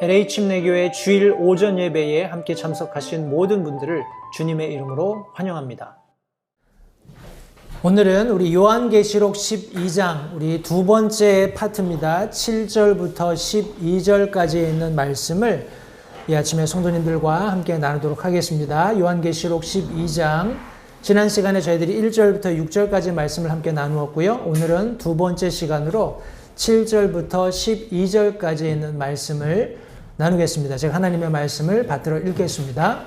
LA 침례교회 주일 오전 예배에 함께 참석하신 모든 분들을 주님의 이름으로 환영합니다. 오늘은 우리 요한계시록 12장 우리 두 번째 파트입니다. 7절부터 12절까지 있는 말씀을 이 아침에 성도님들과 함께 나누도록 하겠습니다. 요한계시록 12장 지난 시간에 저희들이 1절부터 6절까지 말씀을 함께 나누었고요. 오늘은 두 번째 시간으로 7절부터 12절까지 있는 말씀을 나누겠습니다. 제가 하나님의 말씀을 받들어 읽겠습니다.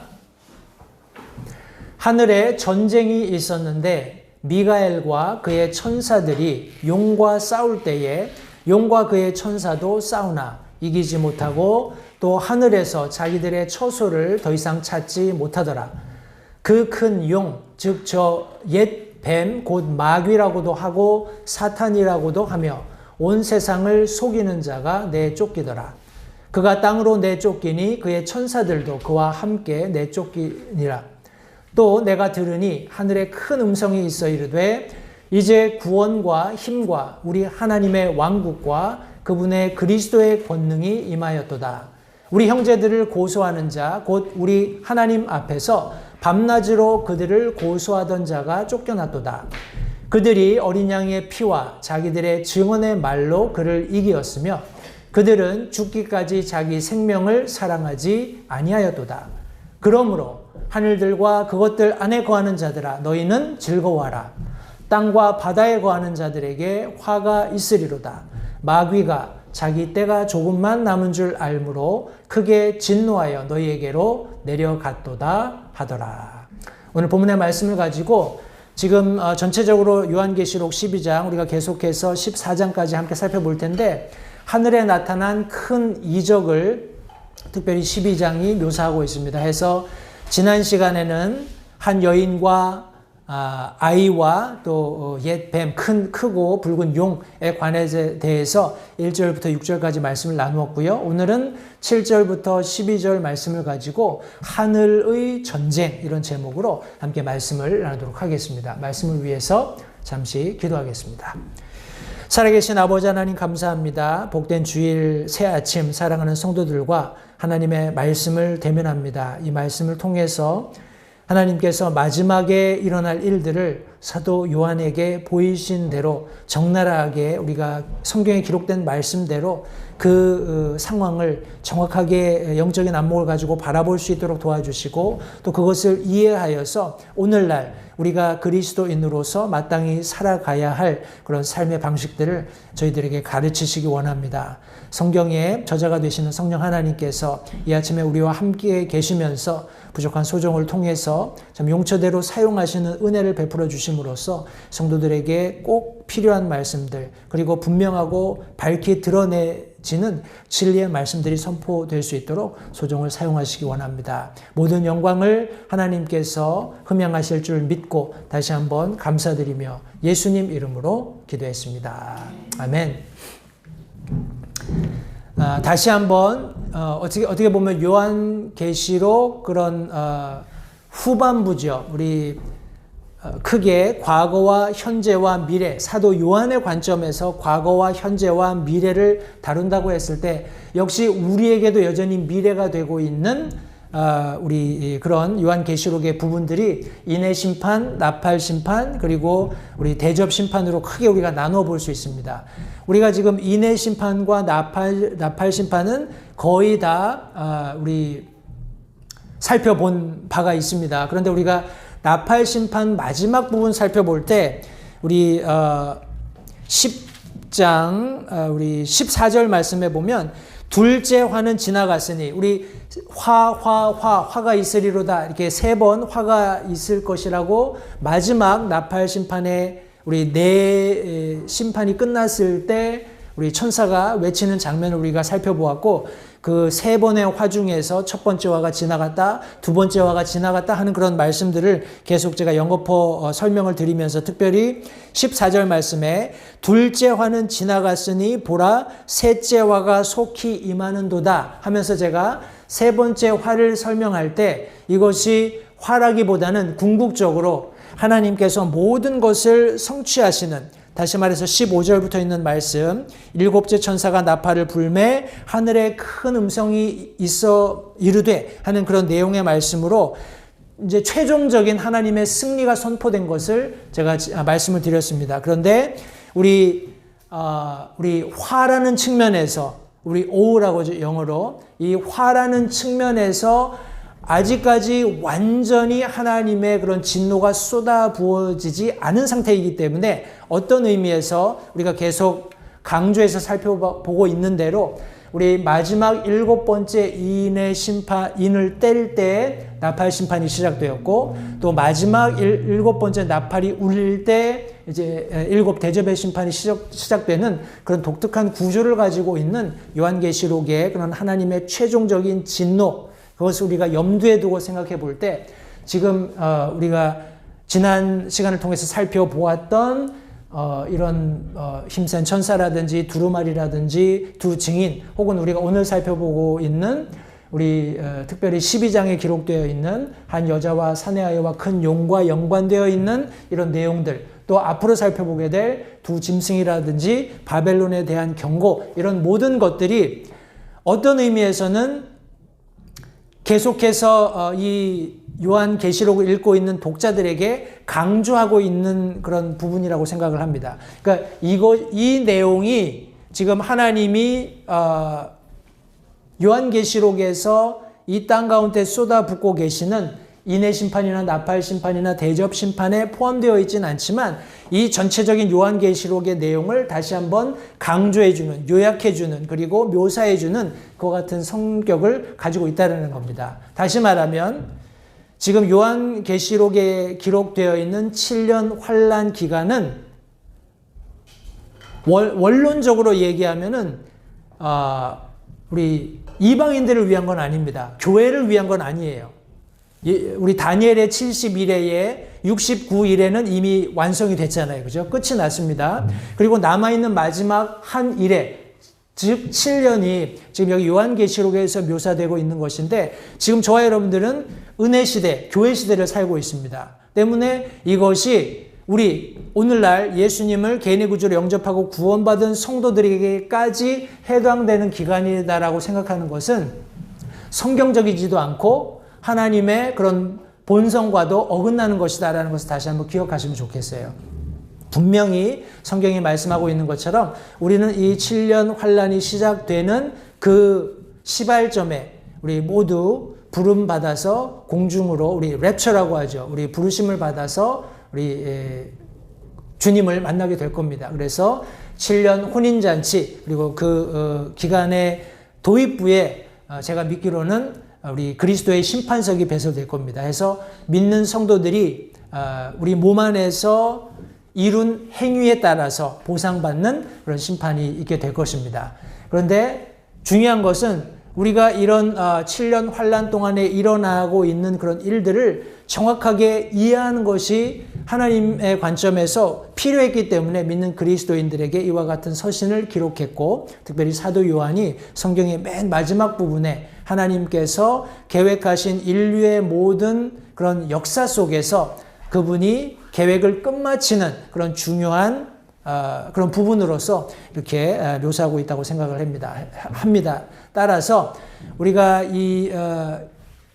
하늘에 전쟁이 있었는데 미가엘과 그의 천사들이 용과 싸울 때에 용과 그의 천사도 싸우나 이기지 못하고 또 하늘에서 자기들의 처소를 더 이상 찾지 못하더라. 그 큰 용, 즉 저 옛 뱀, 곧 마귀라고도 하고 사탄이라고도 하며 온 세상을 속이는 자가 내쫓기더라. 그가 땅으로 내쫓기니 그의 천사들도 그와 함께 내쫓기니라. 또 내가 들으니 하늘에 큰 음성이 있어 이르되 이제 구원과 힘과 우리 하나님의 왕국과 그분의 그리스도의 권능이 임하였도다. 우리 형제들을 고소하는 자 곧 우리 하나님 앞에서 밤낮으로 그들을 고소하던 자가 쫓겨났도다. 그들이 어린 양의 피와 자기들의 증언의 말로 그를 이기었으며 그들은 죽기까지 자기 생명을 사랑하지 아니하였도다. 그러므로 하늘들과 그것들 안에 거하는 자들아 너희는 즐거워하라. 땅과 바다에 거하는 자들에게 화가 있으리로다. 마귀가 자기 때가 조금만 남은 줄 알므로 크게 진노하여 너희에게로 내려갔도다 하더라. 오늘 본문의 말씀을 가지고 지금 전체적으로 요한계시록 12장 우리가 계속해서 14장까지 함께 살펴볼 텐데 하늘에 나타난 큰 이적을 특별히 12장이 묘사하고 있습니다. 해서 지난 시간에는 한 여인과 아이와 또 옛 뱀, 크고 붉은 용에 관해 대해서 1절부터 6절까지 말씀을 나누었고요. 오늘은 7절부터 12절 말씀을 가지고 하늘의 전쟁 이런 제목으로 함께 말씀을 나누도록 하겠습니다. 말씀을 위해서 잠시 기도하겠습니다. 살아계신 아버지 하나님 감사합니다. 복된 주일 새 아침 사랑하는 성도들과 하나님의 말씀을 대면합니다. 이 말씀을 통해서 하나님께서 마지막에 일어날 일들을 사도 요한에게 보이신 대로 적나라하게 우리가 성경에 기록된 말씀대로 그 상황을 정확하게 영적인 안목을 가지고 바라볼 수 있도록 도와주시고 또 그것을 이해하여서 오늘날 우리가 그리스도인으로서 마땅히 살아가야 할 그런 삶의 방식들을 저희들에게 가르치시기 원합니다. 성경의 저자가 되시는 성령 하나님께서 이 아침에 우리와 함께 계시면서 부족한 소정을 통해서 참 용처대로 사용하시는 은혜를 베풀어 주심으로써 성도들에게 꼭 필요한 말씀들 그리고 분명하고 밝히 드러내지는 진리의 말씀들이 선포될 수 있도록 소정을 사용하시기 원합니다. 모든 영광을 하나님께서 흠양하실 줄 믿고 다시 한번 감사드리며 예수님 이름으로 기도했습니다. 아멘. 다시 한번 어떻게 보면 요한계시록 그런 후반부죠. 우리 크게 과거와 현재와 미래, 사도 요한의 관점에서 과거와 현재와 미래를 다룬다고 했을 때 역시 우리에게도 여전히 미래가 되고 있는 우리 그런 요한계시록의 부분들이 인해 심판, 나팔 심판 그리고 우리 대접 심판으로 크게 우리가 나누어 볼 수 있습니다. 우리가 지금 인해 심판과 나팔 심판은 거의 다 우리 살펴본 바가 있습니다. 그런데 우리가 나팔 심판 마지막 부분 살펴볼 때 우리 10장 우리 14절 말씀에 보면 둘째 화는 지나갔으니 우리 화가 있으리로다 이렇게 3번 화가 있을 것이라고 마지막 나팔 심판에 우리 네 심판이 끝났을 때 우리 천사가 외치는 장면을 우리가 살펴보았고 그 3번의 화 중에서 첫 번째 화가 지나갔다, 두 번째 화가 지나갔다 하는 그런 말씀들을 계속 제가 연거푸 설명을 드리면서 특별히 14절 말씀에 둘째 화는 지나갔으니 보라 셋째 화가 속히 임하는도다 하면서 제가 세 번째 화를 설명할 때 이것이 화라기보다는 궁극적으로 하나님께서 모든 것을 성취하시는 다시 말해서 15절부터 있는 말씀, 일곱째 천사가 나팔을 불매 하늘에 큰 음성이 있어 이르되 하는 그런 내용의 말씀으로 이제 최종적인 하나님의 승리가 선포된 것을 제가 말씀을 드렸습니다. 그런데 우리 화라는 측면에서, 우리 오우라고 영어로, 이 화라는 측면에서 아직까지 완전히 하나님의 그런 진노가 쏟아 부어지지 않은 상태이기 때문에 어떤 의미에서 우리가 계속 강조해서 살펴보고 있는 대로 우리 마지막 7번째 인을 뗄 때 나팔 심판이 시작되었고, 또 마지막 7번째 나팔이 울릴 때 이제 7 대접의 심판이 시작되는 그런 독특한 구조를 가지고 있는 요한계시록의 그런 하나님의 최종적인 진노, 그것을 우리가 염두에 두고 생각해 볼 때 지금 우리가 지난 시간을 통해서 살펴보았던 이런 힘센 천사라든지 두루마리라든지 두 증인, 혹은 우리가 오늘 살펴보고 있는 우리 특별히 12장에 기록되어 있는 한 여자와 사내아이와 큰 용과 연관되어 있는 이런 내용들, 또 앞으로 살펴보게 될 두 짐승이라든지 바벨론에 대한 경고, 이런 모든 것들이 어떤 의미에서는 계속해서 이 요한계시록을 읽고 있는 독자들에게 강조하고 있는 그런 부분이라고 생각을 합니다. 그러니까 이 내용이 지금 하나님이 요한계시록에서 이 땅 가운데 쏟아붓고 계시는 인의 심판이나 나팔 심판이나 대접 심판에 포함되어 있지는 않지만 이 전체적인 요한계시록의 내용을 다시 한번 강조해주는, 요약해주는, 그리고 묘사해주는 그와 같은 성격을 가지고 있다는 겁니다. 다시 말하면 지금 요한계시록에 기록되어 있는 7년 환란 기간은 원론적으로 얘기하면은 우리 이방인들을 위한 건 아닙니다. 교회를 위한 건 아니에요. 우리 다니엘의 71회에 69일에는 이미 완성이 됐잖아요. 그죠? 끝이 났습니다. 그리고 남아있는 마지막 한 일에, 즉 7년이 지금 여기 요한계시록에서 묘사되고 있는 것인데, 지금 저와 여러분들은 은혜 시대, 교회 시대를 살고 있습니다. 때문에 이것이 우리 오늘날 예수님을 개인의 구주로 영접하고 구원받은 성도들에게까지 해당되는 기간이다라고 생각하는 것은 성경적이지도 않고 하나님의 그런 본성과도 어긋나는 것이다라는 것을 다시 한번 기억하시면 좋겠어요. 분명히 성경이 말씀하고 있는 것처럼 우리는 이 7년 환란이 시작되는 그 시발점에 우리 모두 부름 받아서 공중으로, 우리 랩처라고 하죠. 우리 부르심을 받아서 우리 주님을 만나게 될 겁니다. 그래서 7년 혼인잔치, 그리고 그 기간의 도입부에 제가 믿기로는 우리 그리스도의 심판석이 배설될 겁니다. 해서 믿는 성도들이 우리 몸 안에서 이룬 행위에 따라서 보상받는 그런 심판이 있게 될 것입니다. 그런데 중요한 것은 우리가 이런 7년 환란 동안에 일어나고 있는 그런 일들을 정확하게 이해하는 것이 하나님의 관점에서 필요했기 때문에 믿는 그리스도인들에게 이와 같은 서신을 기록했고, 특별히 사도 요한이 성경의 맨 마지막 부분에 하나님께서 계획하신 인류의 모든 그런 역사 속에서 그분이 계획을 끝마치는 그런 중요한 그런 부분으로서 이렇게 묘사하고 있다고 생각을 합니다. 따라서 우리가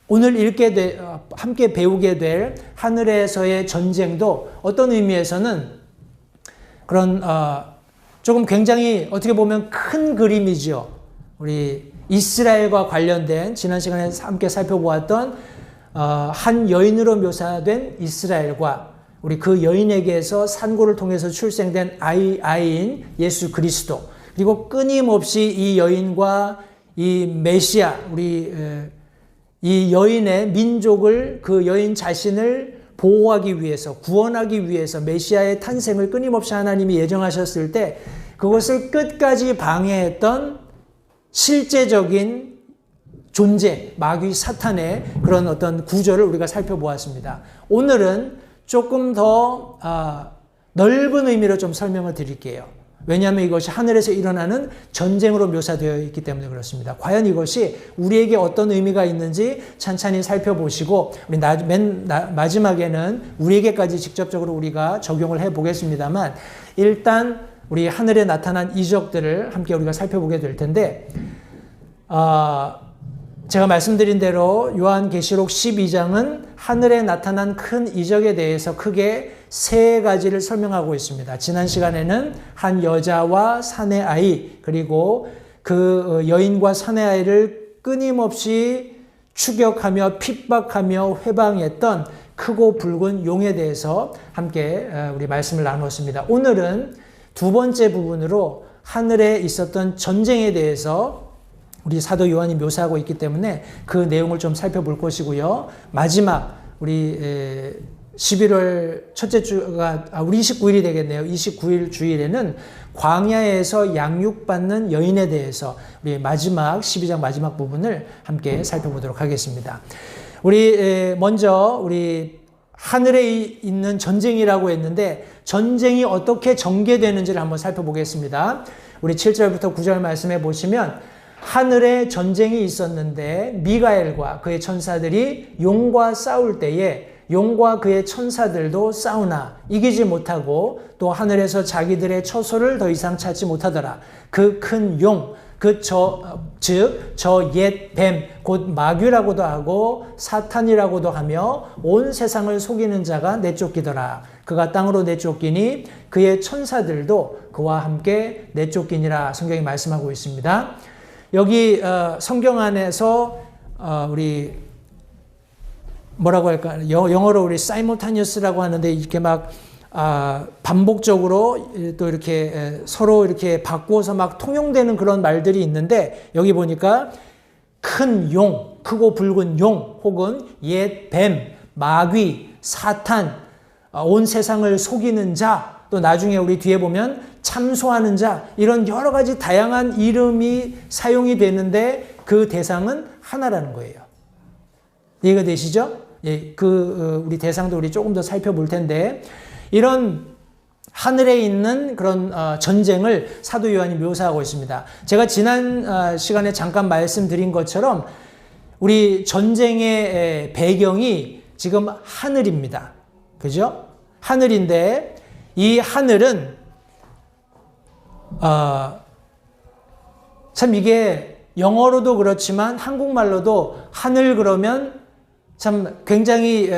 오늘 함께 배우게 될 하늘에서의 전쟁도 어떤 의미에서는 그런 조금 굉장히 어떻게 보면 큰 그림이죠. 우리 이스라엘과 관련된 지난 시간에 함께 살펴보았던 한 여인으로 묘사된 이스라엘과 우리 그 여인에게서 산고를 통해서 출생된 아이인 예수 그리스도, 그리고 끊임없이 이 여인과 이 메시아, 이 여인의 민족을, 그 여인 자신을 보호하기 위해서, 구원하기 위해서 메시아의 탄생을 끊임없이 하나님이 예정하셨을 때 그것을 끝까지 방해했던 실제적인 존재, 마귀 사탄의 그런 어떤 구조를 우리가 살펴보았습니다. 오늘은 조금 더 넓은 의미로 좀 설명을 드릴게요. 왜냐하면 이것이 하늘에서 일어나는 전쟁으로 묘사되어 있기 때문에 그렇습니다. 과연 이것이 우리에게 어떤 의미가 있는지 찬찬히 살펴보시고 우리 마지막에는 우리에게까지 직접적으로 우리가 적용을 해보겠습니다만 일단 우리 하늘에 나타난 이적들을 함께 우리가 살펴보게 될 텐데 제가 말씀드린 대로 요한계시록 12장은 하늘에 나타난 큰 이적에 대해서 크게 세 가지를 설명하고 있습니다. 지난 시간에는 한 여자와 사내 아이 그리고 그 여인과 사내 아이를 끊임없이 추격하며 핍박하며 회방했던 크고 붉은 용에 대해서 함께 우리 말씀을 나누었습니다. 오늘은 두 번째 부분으로 하늘에 있었던 전쟁에 대해서 우리 사도 요한이 묘사하고 있기 때문에 그 내용을 좀 살펴볼 것이고요. 마지막 우리 11월 첫째 주가 우리 29일이 되겠네요. 29일 주일에는 광야에서 양육받는 여인에 대해서 우리 마지막 12장 마지막 부분을 함께 살펴보도록 하겠습니다. 우리 먼저 우리 하늘에 있는 전쟁이라고 했는데 전쟁이 어떻게 전개되는지를 한번 살펴보겠습니다. 우리 7절부터 9절 말씀해 보시면 하늘에 전쟁이 있었는데 미가엘과 그의 천사들이 용과 싸울 때에 용과 그의 천사들도 싸우나 이기지 못하고 또 하늘에서 자기들의 처소를 더 이상 찾지 못하더라. 그 큰 용, 저 옛 뱀, 곧 마귀라고도 하고 사탄이라고도 하며 온 세상을 속이는 자가 내쫓기더라. 그가 땅으로 내쫓기니 그의 천사들도 그와 함께 내쫓기니라. 성경이 말씀하고 있습니다. 여기 성경 안에서 우리 뭐라고 할까? 영어로 우리 simultaneous라고 하는데 이렇게 막 반복적으로 또 이렇게 서로 이렇게 바꾸어서 막 통용되는 그런 말들이 있는데 여기 보니까 큰 용, 크고 붉은 용 혹은 옛 뱀, 마귀, 사탄, 온 세상을 속이는 자, 또 나중에 우리 뒤에 보면 참소하는 자, 이런 여러 가지 다양한 이름이 사용이 되는데 그 대상은 하나라는 거예요. 이해가 되시죠? 예, 우리 대상도 우리 조금 더 살펴볼 텐데, 이런 하늘에 있는 그런 전쟁을 사도 요한이 묘사하고 있습니다. 제가 지난 시간에 잠깐 말씀드린 것처럼 우리 전쟁의 배경이 지금 하늘입니다. 그죠? 하늘인데 이 하늘은 참 이게 영어로도 그렇지만 한국말로도 하늘 그러면 참 굉장히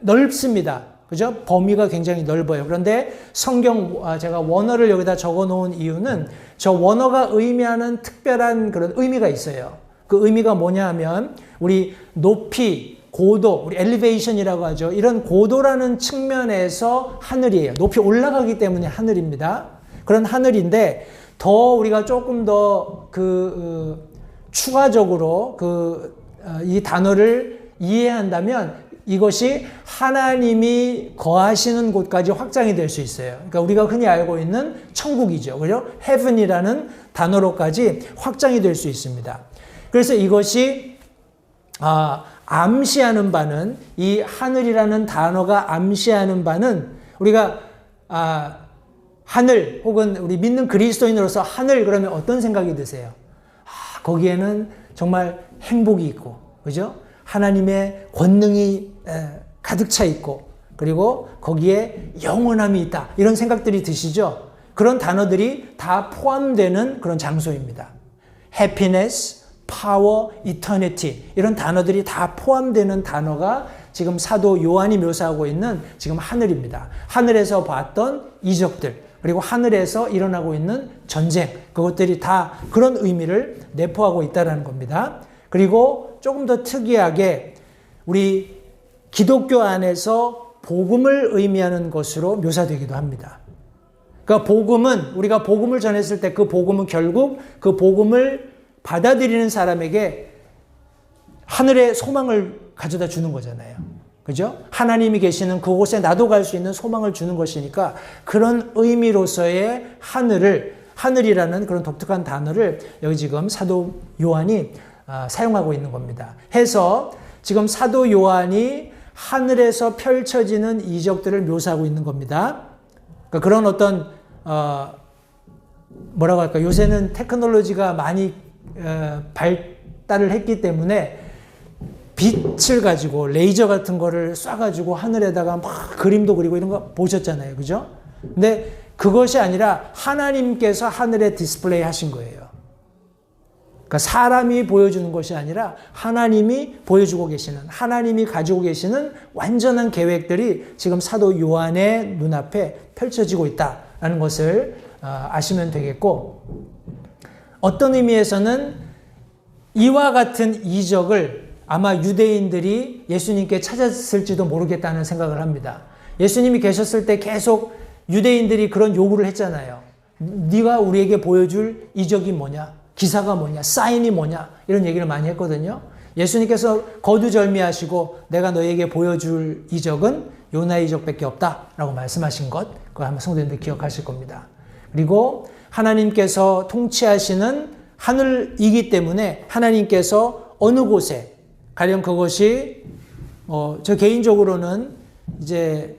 넓습니다. 그죠? 범위가 굉장히 넓어요. 그런데 성경 제가 원어를 여기다 적어 놓은 이유는 저 원어가 의미하는 특별한 그런 의미가 있어요. 그 의미가 뭐냐 하면 우리 높이, 고도, 우리 엘리베이션이라고 하죠. 이런 고도라는 측면에서 하늘이에요. 높이 올라가기 때문에 하늘입니다. 그런 하늘인데 더 우리가 조금 더 추가적으로 이 단어를 이해한다면 이것이 하나님이 거하시는 곳까지 확장이 될 수 있어요. 그러니까 우리가 흔히 알고 있는 천국이죠. 그죠? heaven이라는 단어로까지 확장이 될 수 있습니다. 그래서 이것이 암시하는 바는, 이 하늘이라는 단어가 암시하는 바는 우리가 하늘 혹은 우리 믿는 그리스도인으로서 하늘 그러면 어떤 생각이 드세요? 거기에는 정말 행복이 있고, 그죠? 하나님의 권능이 가득 차 있고, 그리고 거기에 영원함이 있다. 이런 생각들이 드시죠? 그런 단어들이 다 포함되는 그런 장소입니다. happiness, power, eternity 이런 단어들이 다 포함되는 단어가 지금 사도 요한이 묘사하고 있는 지금 하늘입니다. 하늘에서 봤던 이적들, 그리고 하늘에서 일어나고 있는 전쟁, 그것들이 다 그런 의미를 내포하고 있다는 겁니다. 그리고 조금 더 특이하게 우리 기독교 안에서 복음을 의미하는 것으로 묘사되기도 합니다. 그러니까 복음은, 우리가 복음을 전했을 때 그 복음은 결국 그 복음을 받아들이는 사람에게 하늘의 소망을 가져다 주는 거잖아요. 그죠? 하나님이 계시는 그곳에 나도 갈 수 있는 소망을 주는 것이니까 그런 의미로서의 하늘이라는 그런 독특한 단어를 여기 지금 사도 요한이 사용하고 있는 겁니다. 해서 지금 사도 요한이 하늘에서 펼쳐지는 이적들을 묘사하고 있는 겁니다. 그러니까 그런 어떤 뭐라고 할까, 요새는 테크놀로지가 많이 발달을 했기 때문에 빛을 가지고 레이저 같은 거를 쏴가지고 하늘에다가 막 그림도 그리고 이런 거 보셨잖아요. 그죠? 근데 그것이 아니라 하나님께서 하늘에 디스플레이 하신 거예요. 그러니까 사람이 보여주는 것이 아니라 하나님이 보여주고 계시는, 하나님이 가지고 계시는 완전한 계획들이 지금 사도 요한의 눈앞에 펼쳐지고 있다는 것을 아시면 되겠고, 어떤 의미에서는 이와 같은 이적을 아마 유대인들이 예수님께 찾았을지도 모르겠다는 생각을 합니다. 예수님이 계셨을 때 계속 유대인들이 그런 요구를 했잖아요. 네가 우리에게 보여줄 이적이 뭐냐? 기사가 뭐냐? 사인이 뭐냐? 이런 얘기를 많이 했거든요. 예수님께서 거두절미하시고 내가 너에게 보여줄 이적은 요나의 이적밖에 없다라고 말씀하신 것, 그거 한번 성도님들 기억하실 겁니다. 그리고 하나님께서 통치하시는 하늘이기 때문에 하나님께서 어느 곳에, 가령 그것이 저 개인적으로는 이제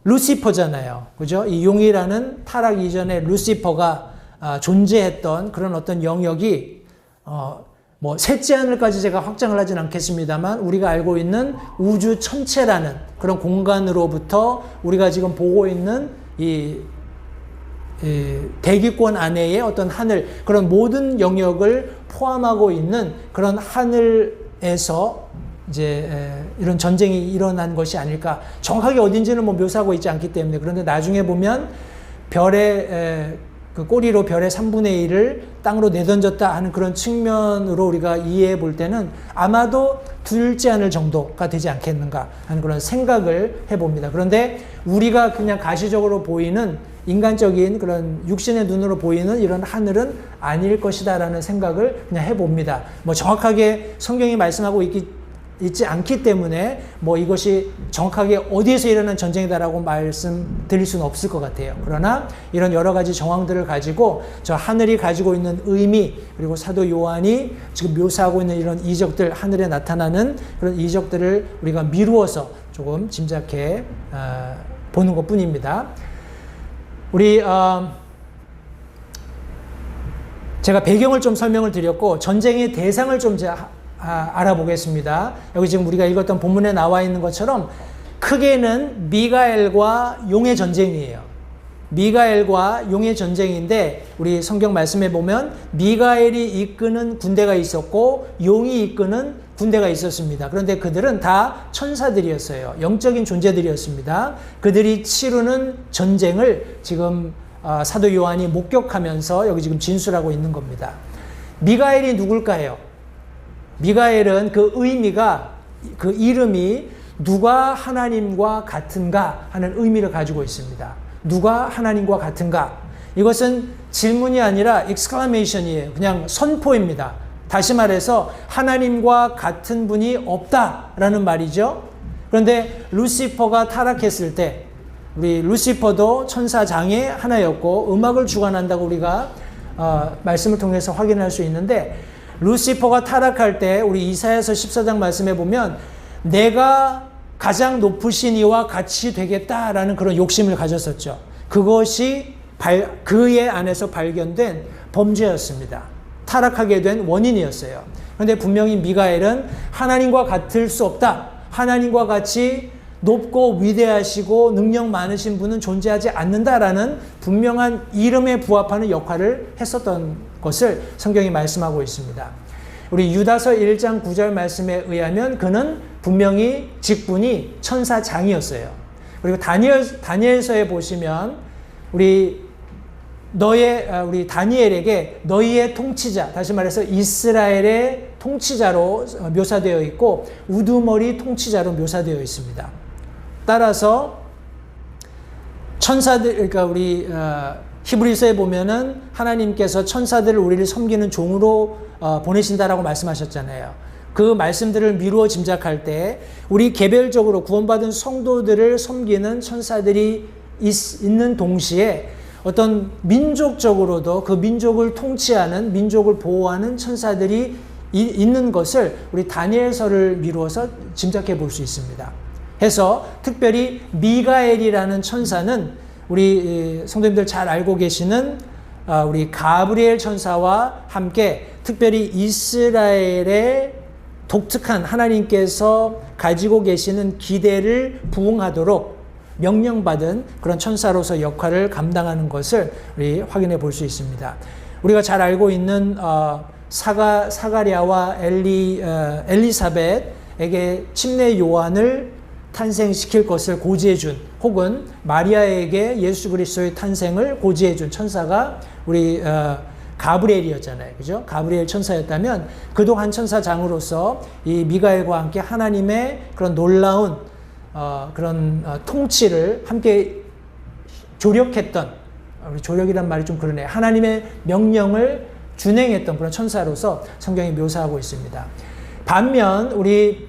루시퍼잖아요. 그죠? 이 용이라는 타락 이전에 루시퍼가 존재했던 그런 어떤 영역이 뭐 셋째 하늘까지 제가 확장을 하진 않겠습니다만 우리가 알고 있는 우주 전체라는 그런 공간으로부터 우리가 지금 보고 있는 이 대기권 안에의 어떤 하늘, 그런 모든 영역을 포함하고 있는 그런 하늘에서 이제 이런 전쟁이 일어난 것이 아닐까. 정확하게 어딘지는 뭐 묘사하고 있지 않기 때문에. 그런데 나중에 보면 별의 그 꼬리로 별의 3분의 1을 땅으로 내던졌다 하는 그런 측면으로 우리가 이해해 볼 때는 아마도 둘째 하늘 정도가 되지 않겠는가 하는 그런 생각을 해봅니다. 그런데 우리가 그냥 가시적으로 보이는 인간적인 그런 육신의 눈으로 보이는 이런 하늘은 아닐 것이다라는 생각을 그냥 해봅니다. 뭐 정확하게 성경이 말씀하고 있지 않기 때문에 뭐 이것이 정확하게 어디에서 일어난 전쟁이다라고 말씀드릴 수는 없을 것 같아요. 그러나 이런 여러 가지 정황들을 가지고 저 하늘이 가지고 있는 의미, 그리고 사도 요한이 지금 묘사하고 있는 이런 이적들, 하늘에 나타나는 그런 이적들을 우리가 미루어서 조금 짐작해 보는 것 뿐입니다. 우리 제가 배경을 좀 설명을 드렸고 전쟁의 대상을 좀 알아보겠습니다. 여기 지금 우리가 읽었던 본문에 나와 있는 것처럼 크게는 미가엘과 용의 전쟁이에요. 미가엘과 용의 전쟁인데 우리 성경 말씀에 보면 미가엘이 이끄는 군대가 있었고 용이 이끄는 군대가 있었습니다. 그런데 그들은 다 천사들이었어요. 영적인 존재들이었습니다. 그들이 치르는 전쟁을 지금 사도 요한이 목격하면서 여기 지금 진술하고 있는 겁니다. 미가엘이 누굴까요? 미가엘은 그 의미가, 그 이름이 누가 하나님과 같은가 하는 의미를 가지고 있습니다. 누가 하나님과 같은가? 이것은 질문이 아니라 exclamation이에요. 그냥 선포입니다. 다시 말해서 하나님과 같은 분이 없다라는 말이죠. 그런데 루시퍼가 타락했을 때 우리 루시퍼도 천사장의 하나였고 음악을 주관한다고 우리가 말씀을 통해서 확인할 수 있는데 루시퍼가 타락할 때 우리 이사야서 14장 말씀에 보면 내가 가장 높으신 이와 같이 되겠다라는 그런 욕심을 가졌었죠. 그것이 그의 안에서 발견된 범죄였습니다. 타락하게 된 원인이었어요. 그런데 분명히 미가엘은 하나님과 같을 수 없다. 하나님과 같이 높고 위대하시고 능력 많으신 분은 존재하지 않는다라는 분명한 이름에 부합하는 역할을 했었던 것을 성경이 말씀하고 있습니다. 우리 유다서 1장 9절 말씀에 의하면 그는 분명히 직분이 천사장이었어요. 그리고 다니엘서에 보시면 우리 다니엘에게 너희의 통치자, 다시 말해서 이스라엘의 통치자로 묘사되어 있고 우두머리 통치자로 묘사되어 있습니다. 따라서 천사들, 그러니까 우리 히브리서에 보면은 하나님께서 천사들을 우리를 섬기는 종으로 보내신다라고 말씀하셨잖아요. 그 말씀들을 미루어 짐작할 때 우리 개별적으로 구원받은 성도들을 섬기는 천사들이 있는 동시에 어떤 민족적으로도 그 민족을 통치하는, 민족을 보호하는 천사들이 있는 것을 우리 다니엘서를 미루어서 짐작해 볼 수 있습니다. 해서 특별히 미가엘이라는 천사는 우리 성도님들 잘 알고 계시는 우리 가브리엘 천사와 함께 특별히 이스라엘의 독특한 하나님께서 가지고 계시는 기대를 부응하도록 명령받은 그런 천사로서 역할을 감당하는 것을 우리 확인해 볼 수 있습니다. 우리가 잘 알고 있는 사가랴와 엘리사벳에게 침례 요한을 탄생시킬 것을 고지해 준, 혹은 마리아에게 예수 그리스도의 탄생을 고지해 준 천사가 우리 가브리엘이었잖아요. 그죠? 가브리엘 천사였다면 그동안 천사장으로서 이 미가엘과 함께 하나님의 그런 놀라운 그런 통치를 함께 조력했던, 우리 조력이란 말이 좀 그러네요. 하나님의 명령을 준행했던 그런 천사로서 성경이 묘사하고 있습니다. 반면 우리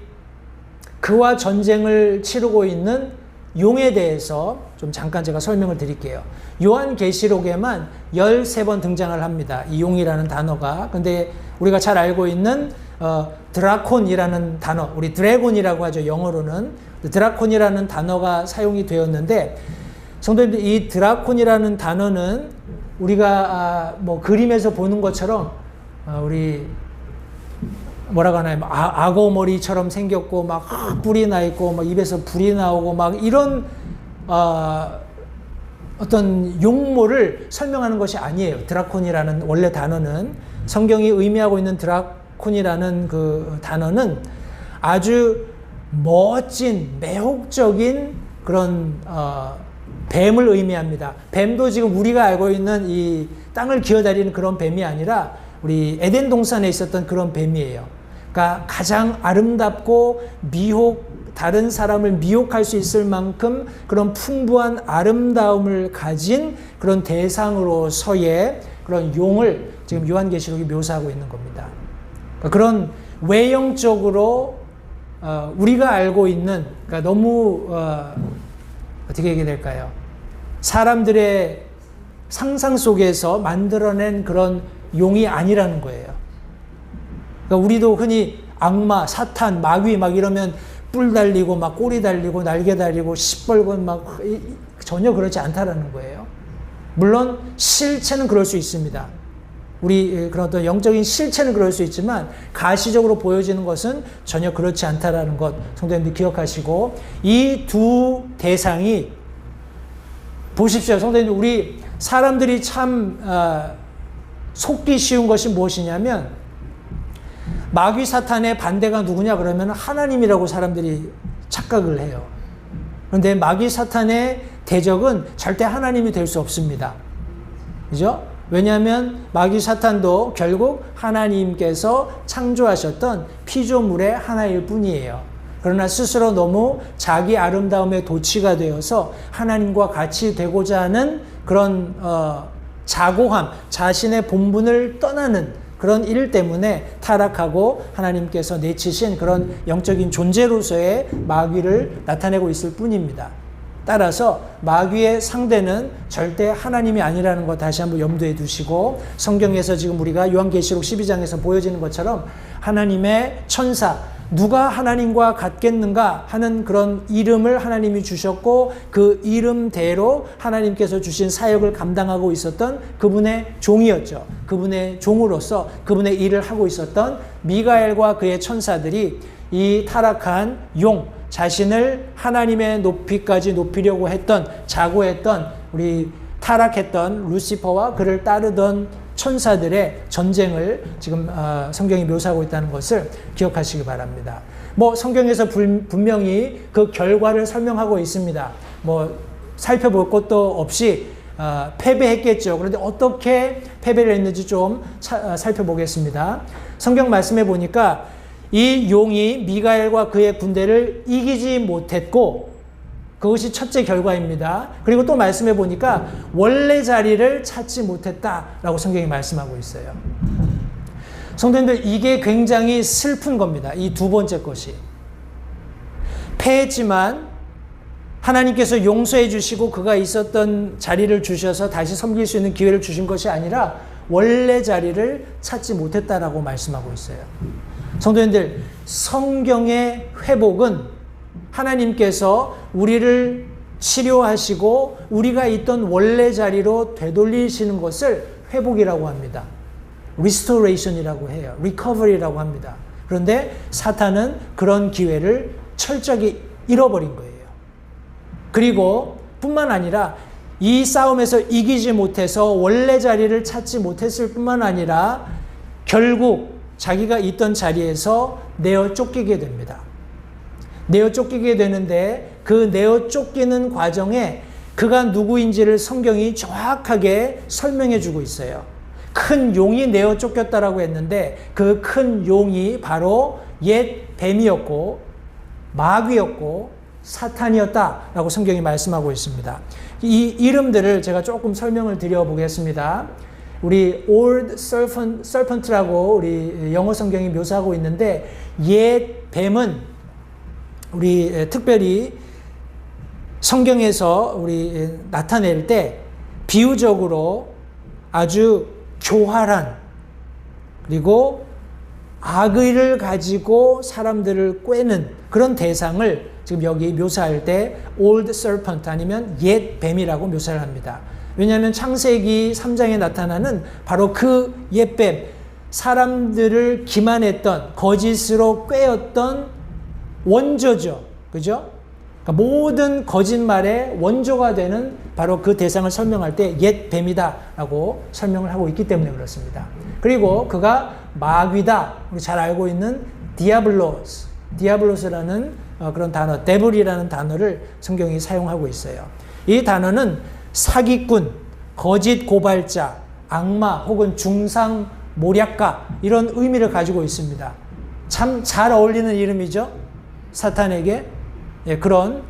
그와 전쟁을 치르고 있는 용에 대해서 좀 잠깐 제가 설명을 드릴게요. 요한계시록에만 13번 등장을 합니다. 이 용이라는 단어가. 근데 우리가 잘 알고 있는 드라콘이라는 단어, 우리 드래곤이라고 하죠. 영어로는. 드라콘이라는 단어가 사용이 되었는데, 성도님들, 이 드라콘이라는 단어는 우리가 뭐 그림에서 보는 것처럼 우리 뭐라고 하나요? 악어 머리처럼 생겼고 막 뿔이 나 있고 막 입에서 불이 나오고 막 이런 어떤 용모를 설명하는 것이 아니에요. 드라콘이라는 원래 단어는, 성경이 의미하고 있는 드라콘이라는 그 단어는 아주 멋진 매혹적인 그런 뱀을 의미합니다. 뱀도 지금 우리가 알고 있는 이 땅을 기어다니는 그런 뱀이 아니라 우리 에덴 동산에 있었던 그런 뱀이에요. 그러니까 가장 아름답고 다른 사람을 미혹할 수 있을 만큼 그런 풍부한 아름다움을 가진 그런 대상으로서의 그런 용을 지금 요한계시록이 묘사하고 있는 겁니다. 그러니까 그런 외형적으로 우리가 알고 있는, 그러니까 너무 어떻게 얘기해야 될까요? 사람들의 상상 속에서 만들어낸 그런 용이 아니라는 거예요. 그러니까 우리도 흔히 악마, 사탄, 마귀 막 이러면 뿔 달리고 막 꼬리 달리고 날개 달리고 시뻘건 막 전혀 그렇지 않다라는 거예요. 물론 실체는 그럴 수 있습니다. 우리 그런 어떤 영적인 실체는 그럴 수 있지만 가시적으로 보여지는 것은 전혀 그렇지 않다라는 것 성도님들 기억하시고, 이 두 대상이 보십시오. 성도님들, 우리 사람들이 참 속기 쉬운 것이 무엇이냐면, 마귀 사탄의 반대가 누구냐 그러면 하나님이라고 사람들이 착각을 해요. 그런데 마귀 사탄의 대적은 절대 하나님이 될 수 없습니다. 그죠? 왜냐하면 마귀 사탄도 결국 하나님께서 창조하셨던 피조물의 하나일 뿐이에요. 그러나 스스로 너무 자기 아름다움에 도취가 되어서 하나님과 같이 되고자 하는 그런 자고함, 자신의 본분을 떠나는 그런 일 때문에 타락하고 하나님께서 내치신 그런 영적인 존재로서의 마귀를 나타내고 있을 뿐입니다. 따라서 마귀의 상대는 절대 하나님이 아니라는 것 다시 한번 염두에 두시고, 성경에서 지금 우리가 요한계시록 12장에서 보여지는 것처럼 하나님의 천사, 누가 하나님과 같겠는가 하는 그런 이름을 하나님이 주셨고, 그 이름대로 하나님께서 주신 사역을 감당하고 있었던 그분의 종이었죠. 그분의 종으로서 그분의 일을 하고 있었던 미가엘과 그의 천사들이 이 타락한 용, 자신을 하나님의 높이까지 높이려고 했던, 자고했던, 우리 타락했던 루시퍼와 그를 따르던 천사들의 전쟁을 지금 성경이 묘사하고 있다는 것을 기억하시기 바랍니다. 뭐 성경에서 분명히 그 결과를 설명하고 있습니다. 뭐 살펴볼 것도 없이 패배했겠죠. 그런데 어떻게 패배를 했는지 좀 살펴보겠습니다. 성경 말씀해 보니까 이 용이 미가엘과 그의 군대를 이기지 못했고, 그것이 첫째 결과입니다. 그리고 또 말씀해 보니까 원래 자리를 찾지 못했다라고 성경이 말씀하고 있어요. 성도님들, 이게 굉장히 슬픈 겁니다. 이 두 번째 것이. 패했지만 하나님께서 용서해 주시고 그가 있었던 자리를 주셔서 다시 섬길 수 있는 기회를 주신 것이 아니라 원래 자리를 찾지 못했다라고 말씀하고 있어요. 성도님들, 성경의 회복은 하나님께서 우리를 치료하시고 우리가 있던 원래 자리로 되돌리시는 것을 회복이라고 합니다. restoration이라고 해요. recovery라고 합니다. 그런데 사탄은 그런 기회를 철저하게 잃어버린 거예요. 그리고 뿐만 아니라 이 싸움에서 이기지 못해서 원래 자리를 찾지 못했을 뿐만 아니라 결국 자기가 있던 자리에서 내어 쫓기게 됩니다. 내어 쫓기게 되는데 그 내어 쫓기는 과정에 그가 누구인지를 성경이 정확하게 설명해 주고 있어요. 큰 용이 내어 쫓겼다라고 했는데 그 큰 용이 바로 옛 뱀이었고 마귀였고 사탄이었다라고 성경이 말씀하고 있습니다. 이 이름들을 제가 조금 설명을 드려보겠습니다. 우리 Old Serpent라고 우리 영어 성경이 묘사하고 있는데 옛 뱀은 우리 특별히 성경에서 우리 나타낼 때 비유적으로 아주 교활한 그리고 악의를 가지고 사람들을 꿰는 그런 대상을 지금 여기 묘사할 때 Old Serpent 아니면 옛 뱀이라고 묘사를 합니다. 왜냐하면 창세기 3장에 나타나는 바로 그 옛 뱀, 사람들을 기만했던 거짓으로 꿰었던 원조죠. 그죠? 그러니까 모든 거짓말의 원조가 되는 바로 그 대상을 설명할 때 옛 뱀이다라고 설명을 하고 있기 때문에 그렇습니다. 그리고 그가 마귀다. 우리 잘 알고 있는 디아블로스라는 그런 단어, 데블이라는 단어를 성경이 사용하고 있어요. 이 단어는 사기꾼, 거짓 고발자, 악마 혹은 중상 모략가 이런 의미를 가지고 있습니다. 참 잘 어울리는 이름이죠. 사탄에게 그런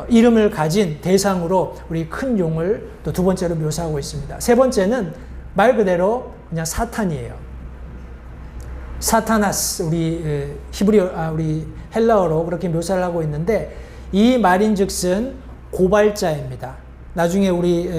이름을 가진 대상으로 우리 큰 용을 또 두 번째로 묘사하고 있습니다. 세 번째는 말 그대로 그냥 사탄이에요. 사타나스 우리 우리 헬라어로 그렇게 묘사를 하고 있는데 이 말인즉슨 고발자입니다. 나중에 우리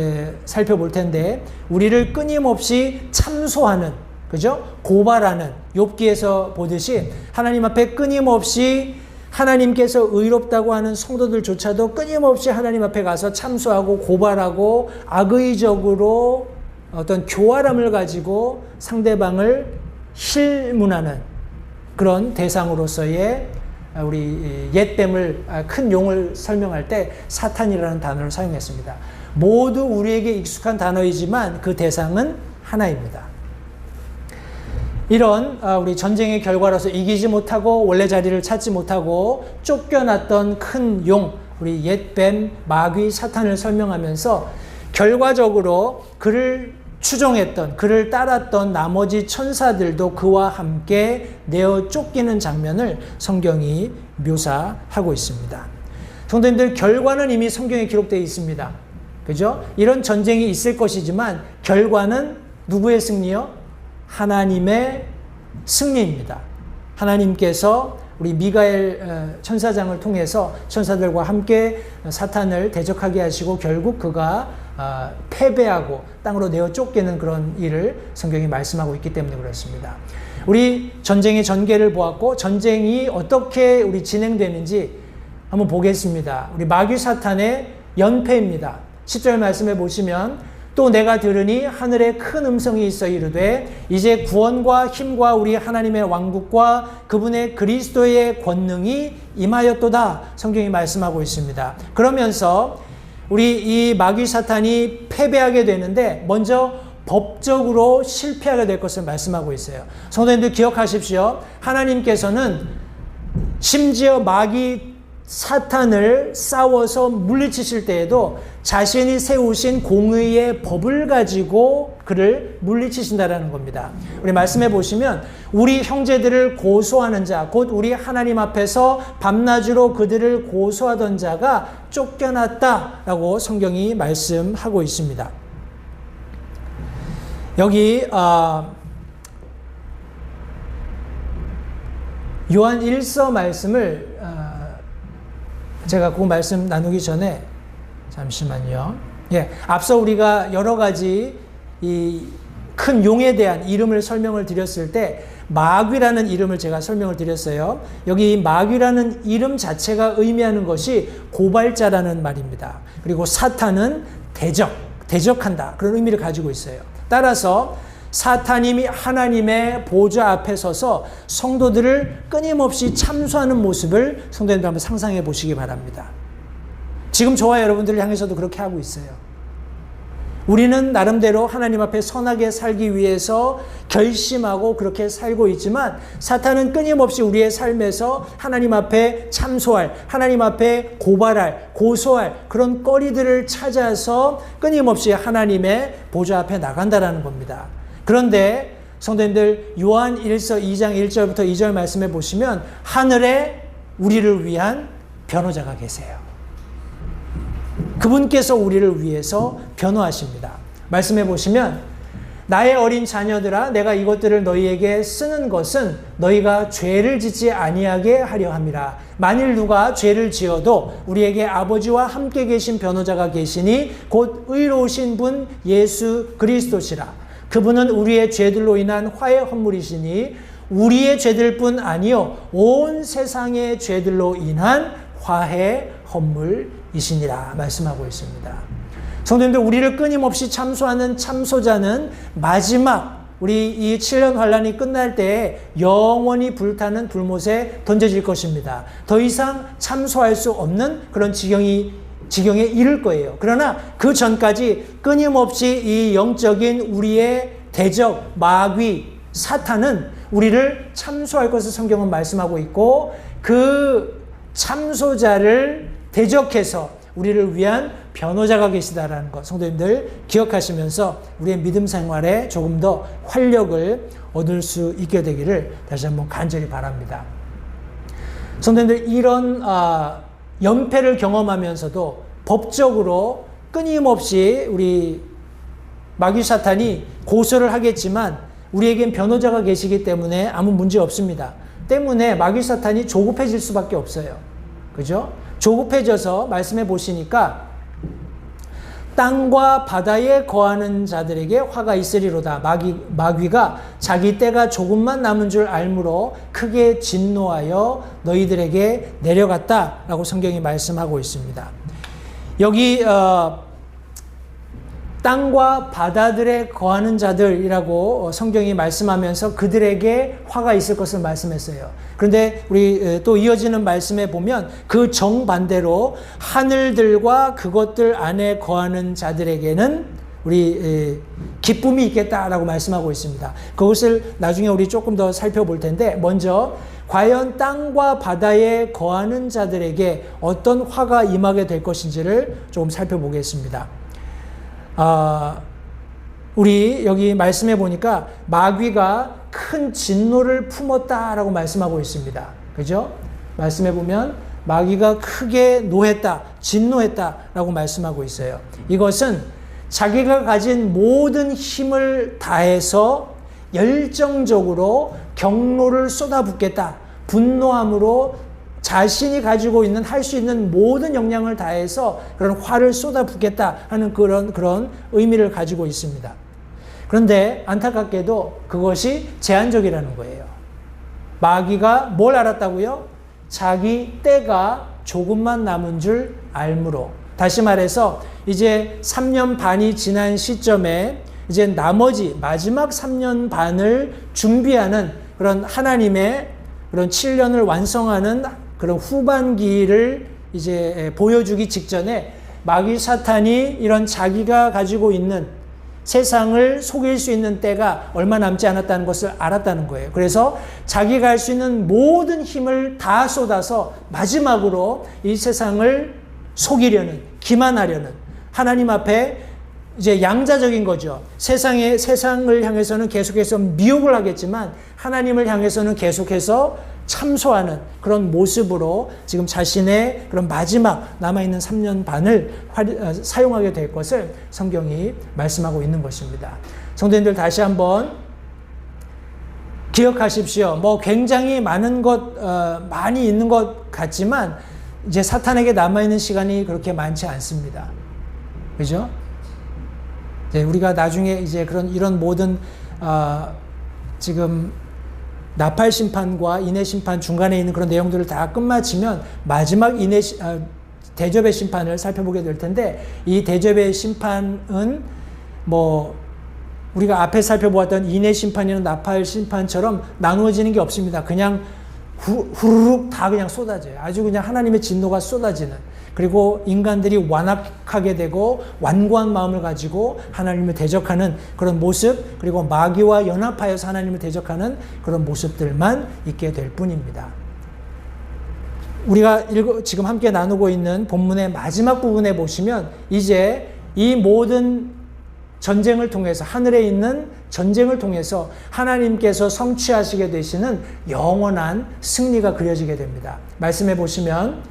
살펴볼 텐데 우리를 끊임없이 참소하는 그죠? 고발하는 욥기에서 보듯이 하나님 앞에 끊임없이 하나님께서 의롭다고 하는 성도들조차도 끊임없이 하나님 앞에 가서 참소하고 고발하고 악의적으로 어떤 교활함을 가지고 상대방을 실문하는 그런 대상으로서의 우리 옛뱀을 큰 용을 설명할 때 사탄이라는 단어를 사용했습니다. 모두 우리에게 익숙한 단어이지만 그 대상은 하나입니다. 이런 우리 전쟁의 결과로서 이기지 못하고 원래 자리를 찾지 못하고 쫓겨났던 큰 용, 우리 옛뱀, 마귀, 사탄을 설명하면서 결과적으로 그를 추종했던, 그를 따랐던 나머지 천사들도 그와 함께 내어 쫓기는 장면을 성경이 묘사하고 있습니다. 성도님들, 결과는 이미 성경에 기록되어 있습니다. 그죠? 이런 전쟁이 있을 것이지만 결과는 누구의 승리요? 하나님의 승리입니다. 하나님께서 우리 미가엘 천사장을 통해서 천사들과 함께 사탄을 대적하게 하시고 결국 그가 패배하고 땅으로 내어 쫓기는 그런 일을 성경이 말씀하고 있기 때문에 그렇습니다. 우리 전쟁의 전개를 보았고 전쟁이 어떻게 우리 진행되는지 한번 보겠습니다. 우리 마귀 사탄의 연패입니다. 10절 말씀해 보시면 또 내가 들으니 하늘에 큰 음성이 있어 이르되 이제 구원과 힘과 우리 하나님의 왕국과 그분의 그리스도의 권능이 임하였도다. 성경이 말씀하고 있습니다. 그러면서 우리 이 마귀 사탄이 패배하게 되는데 먼저 법적으로 실패하게 될 것을 말씀하고 있어요. 성도님들 기억하십시오. 하나님께서는 심지어 마귀 사탄을 싸워서 물리치실 때에도 자신이 세우신 공의의 법을 가지고 그를 물리치신다라는 겁니다. 우리 말씀해 보시면 우리 형제들을 고소하는 자, 곧 우리 하나님 앞에서 밤낮으로 그들을 고소하던 자가 쫓겨났다라고 성경이 말씀하고 있습니다. 여기 요한 1서 말씀을 제가 그 말씀 나누기 전에 잠시만요. 앞서 우리가 여러 가지 이 큰 용에 대한 이름을 설명을 드렸을 때 마귀라는 이름을 제가 설명을 드렸어요. 여기 마귀라는 이름 자체가 의미하는 것이 고발자라는 말입니다. 그리고 사탄은 대적한다. 그런 의미를 가지고 있어요. 따라서 사탄님이 하나님의 보좌 앞에 서서 성도들을 끊임없이 참소하는 모습을 성도님들 한번 상상해 보시기 바랍니다. 지금 저와 여러분들을 향해서도 그렇게 하고 있어요. 우리는 나름대로 하나님 앞에 선하게 살기 위해서 결심하고 그렇게 살고 있지만 사탄은 끊임없이 우리의 삶에서 하나님 앞에 참소할, 하나님 앞에 고발할, 고소할 그런 거리들을 찾아서 끊임없이 하나님의 보좌 앞에 나간다라는 겁니다. 그런데 성도님들 요한 1서 2장 1절부터 2절 말씀해 보시면 하늘에 우리를 위한 변호자가 계세요. 그분께서 우리를 위해서 변호하십니다. 말씀해 보시면 나의 어린 자녀들아 내가 이것들을 너희에게 쓰는 것은 너희가 죄를 짓지 아니하게 하려 함이라. 만일 누가 죄를 지어도 우리에게 아버지와 함께 계신 변호자가 계시니 곧 의로우신 분 예수 그리스도시라. 그분은 우리의 죄들로 인한 화해 헌물이시니 우리의 죄들뿐 아니요 온 세상의 죄들로 인한 화해 헌물이시니라 말씀하고 있습니다. 성도님들 우리를 끊임없이 참소하는 참소자는 마지막 우리 이 7년 환란이 끝날 때에 영원히 불타는 불못에 던져질 것입니다. 더 이상 참소할 수 없는 그런 지경에 이를 거예요. 그러나 그 전까지 끊임없이 이 영적인 우리의 대적, 마귀, 사탄은 우리를 참소할 것을 성경은 말씀하고 있고 그 참소자를 대적해서 우리를 위한 변호자가 계시다라는 것 성도님들 기억하시면서 우리의 믿음 생활에 조금 더 활력을 얻을 수 있게 되기를 다시 한번 간절히 바랍니다. 성도님들 이런 연패를 경험하면서도 법적으로 끊임없이 우리 마귀 사탄이 고소를 하겠지만 우리에겐 변호자가 계시기 때문에 아무 문제 없습니다. 때문에 마귀 사탄이 조급해질 수밖에 없어요. 그죠? 조급해져서 말씀해 보시니까 땅과 바다에 거하는 자들에게 화가 있으리로다. 마귀가 자기 때가 조금만 남은 줄 알므로 크게 진노하여 너희들에게 내려갔다라고 성경이 말씀하고 있습니다. 여기 땅과 바다들에 거하는 자들이라고 성경이 말씀하면서 그들에게 화가 있을 것을 말씀했어요. 그런데 우리 또 이어지는 말씀에 보면 그 정반대로 하늘들과 그것들 안에 거하는 자들에게는 우리 기쁨이 있겠다라고 말씀하고 있습니다. 그것을 나중에 우리 조금 더 살펴볼 텐데 먼저 과연 땅과 바다에 거하는 자들에게 어떤 화가 임하게 될 것인지를 조금 살펴보겠습니다. 우리 여기 말씀해 보니까 마귀가 큰 진노를 품었다라고 말씀하고 있습니다. 그죠? 말씀해 보면 마귀가 크게 노했다, 진노했다라고 말씀하고 있어요. 이것은 자기가 가진 모든 힘을 다해서 열정적으로 경로를 쏟아붓겠다, 분노함으로 자신이 가지고 있는 할 수 있는 모든 역량을 다해서 그런 화를 쏟아붓겠다 하는 그런 의미를 가지고 있습니다. 그런데 안타깝게도 그것이 제한적이라는 거예요. 마귀가 뭘 알았다고요? 자기 때가 조금만 남은 줄 알므로. 다시 말해서 이제 3년 반이 지난 시점에 이제 나머지 마지막 3년 반을 준비하는 그런 하나님의 그런 7년을 완성하는 그런 후반기를 이제 보여주기 직전에 마귀 사탄이 이런 자기가 가지고 있는 세상을 속일 수 있는 때가 얼마 남지 않았다는 것을 알았다는 거예요. 그래서 자기가 할 수 있는 모든 힘을 다 쏟아서 마지막으로 이 세상을 속이려는, 기만하려는 하나님 앞에 이제 양자적인 거죠. 세상을 향해서는 계속해서 미혹을 하겠지만 하나님을 향해서는 계속해서 참소하는 그런 모습으로 지금 자신의 그런 마지막 남아있는 3년 반을 사용하게 될 것을 성경이 말씀하고 있는 것입니다. 성도님들 다시 한번 기억하십시오. 굉장히 많이 있는 것 같지만 이제 사탄에게 남아있는 시간이 그렇게 많지 않습니다. 그죠? 우리가 나중에 이제 이런 모든 지금 나팔 심판과 인해 심판 중간에 있는 그런 내용들을 다 끝마치면 마지막 대접의 심판을 살펴보게 될 텐데, 이 대접의 심판은 우리가 앞에 살펴보았던 인의 심판이나 나팔 심판처럼 나누어지는 게 없습니다. 그냥 후루룩 다 그냥 쏟아져요. 아주 그냥 하나님의 진노가 쏟아지는, 그리고 인간들이 완악하게 되고 완고한 마음을 가지고 하나님을 대적하는 그런 모습, 그리고 마귀와 연합하여서 하나님을 대적하는 그런 모습들만 있게 될 뿐입니다. 우리가 지금 함께 나누고 있는 본문의 마지막 부분에 보시면 이제 이 모든 전쟁을 통해서, 하늘에 있는 전쟁을 통해서 하나님께서 성취하시게 되시는 영원한 승리가 그려지게 됩니다. 말씀해 보시면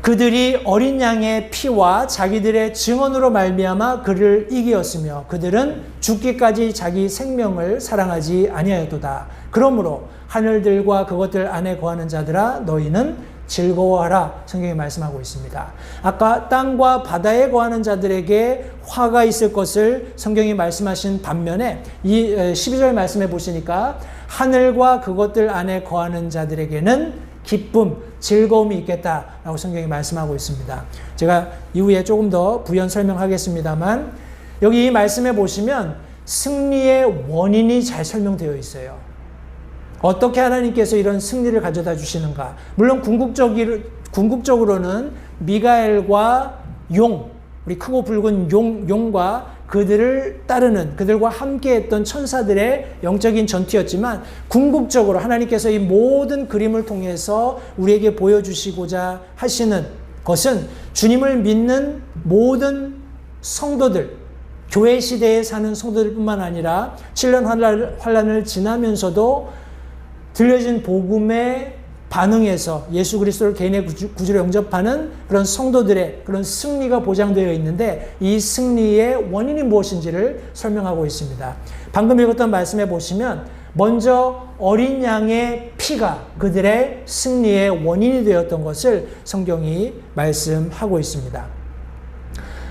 그들이 어린 양의 피와 자기들의 증언으로 말미암아 그를 이기었으며 그들은 죽기까지 자기 생명을 사랑하지 아니하였도다. 그러므로 하늘들과 그것들 안에 거하는 자들아 너희는 즐거워하라. 성경이 말씀하고 있습니다. 아까 땅과 바다에 거하는 자들에게 화가 있을 것을 성경이 말씀하신 반면에 이 12절 말씀해 보시니까 하늘과 그것들 안에 거하는 자들에게는 기쁨, 즐거움이 있겠다라고 성경이 말씀하고 있습니다. 제가 이후에 조금 더 부연 설명하겠습니다만 여기 이 말씀해 보시면 승리의 원인이 잘 설명되어 있어요. 어떻게 하나님께서 이런 승리를 가져다 주시는가? 물론 궁극적으로는 미가엘과 우리 크고 붉은 용과 그들을 따르는, 그들과 함께 했던 천사들의 영적인 전투였지만 궁극적으로 하나님께서 이 모든 그림을 통해서 우리에게 보여주시고자 하시는 것은 주님을 믿는 모든 성도들, 교회 시대에 사는 성도들뿐만 아니라 7년 환란을 지나면서도 들려진 복음에 반응해서 예수 그리스도를 개인의 구주로 영접하는 그런 성도들의 그런 승리가 보장되어 있는데, 이 승리의 원인이 무엇인지를 설명하고 있습니다. 방금 읽었던 말씀에 보시면 먼저 어린 양의 피가 그들의 승리의 원인이 되었던 것을 성경이 말씀하고 있습니다.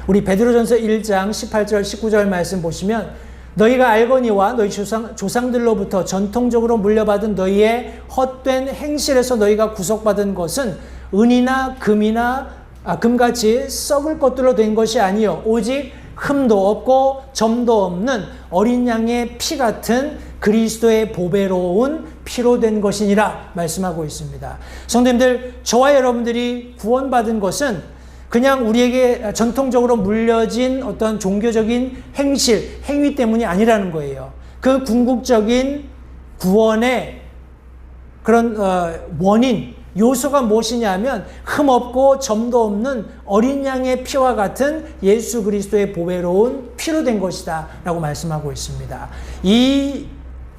우리 베드로전서 1장 18절 19절 말씀 보시면 너희가 알거니와 너희 조상들로부터 전통적으로 물려받은 너희의 헛된 행실에서 너희가 구속받은 것은 은이나 금같이 썩을 것들로 된 것이 아니요 오직 흠도 없고 점도 없는 어린 양의 피 같은 그리스도의 보배로운 피로 된 것이니라 말씀하고 있습니다. 성도님들, 저와 여러분들이 구원받은 것은 그냥 우리에게 전통적으로 물려진 어떤 종교적인 행위 때문이 아니라는 거예요. 그 궁극적인 구원의 그런 원인, 요소가 무엇이냐면 흠없고 점도 없는 어린 양의 피와 같은 예수 그리스도의 보배로운 피로 된 것이다 라고 말씀하고 있습니다. 이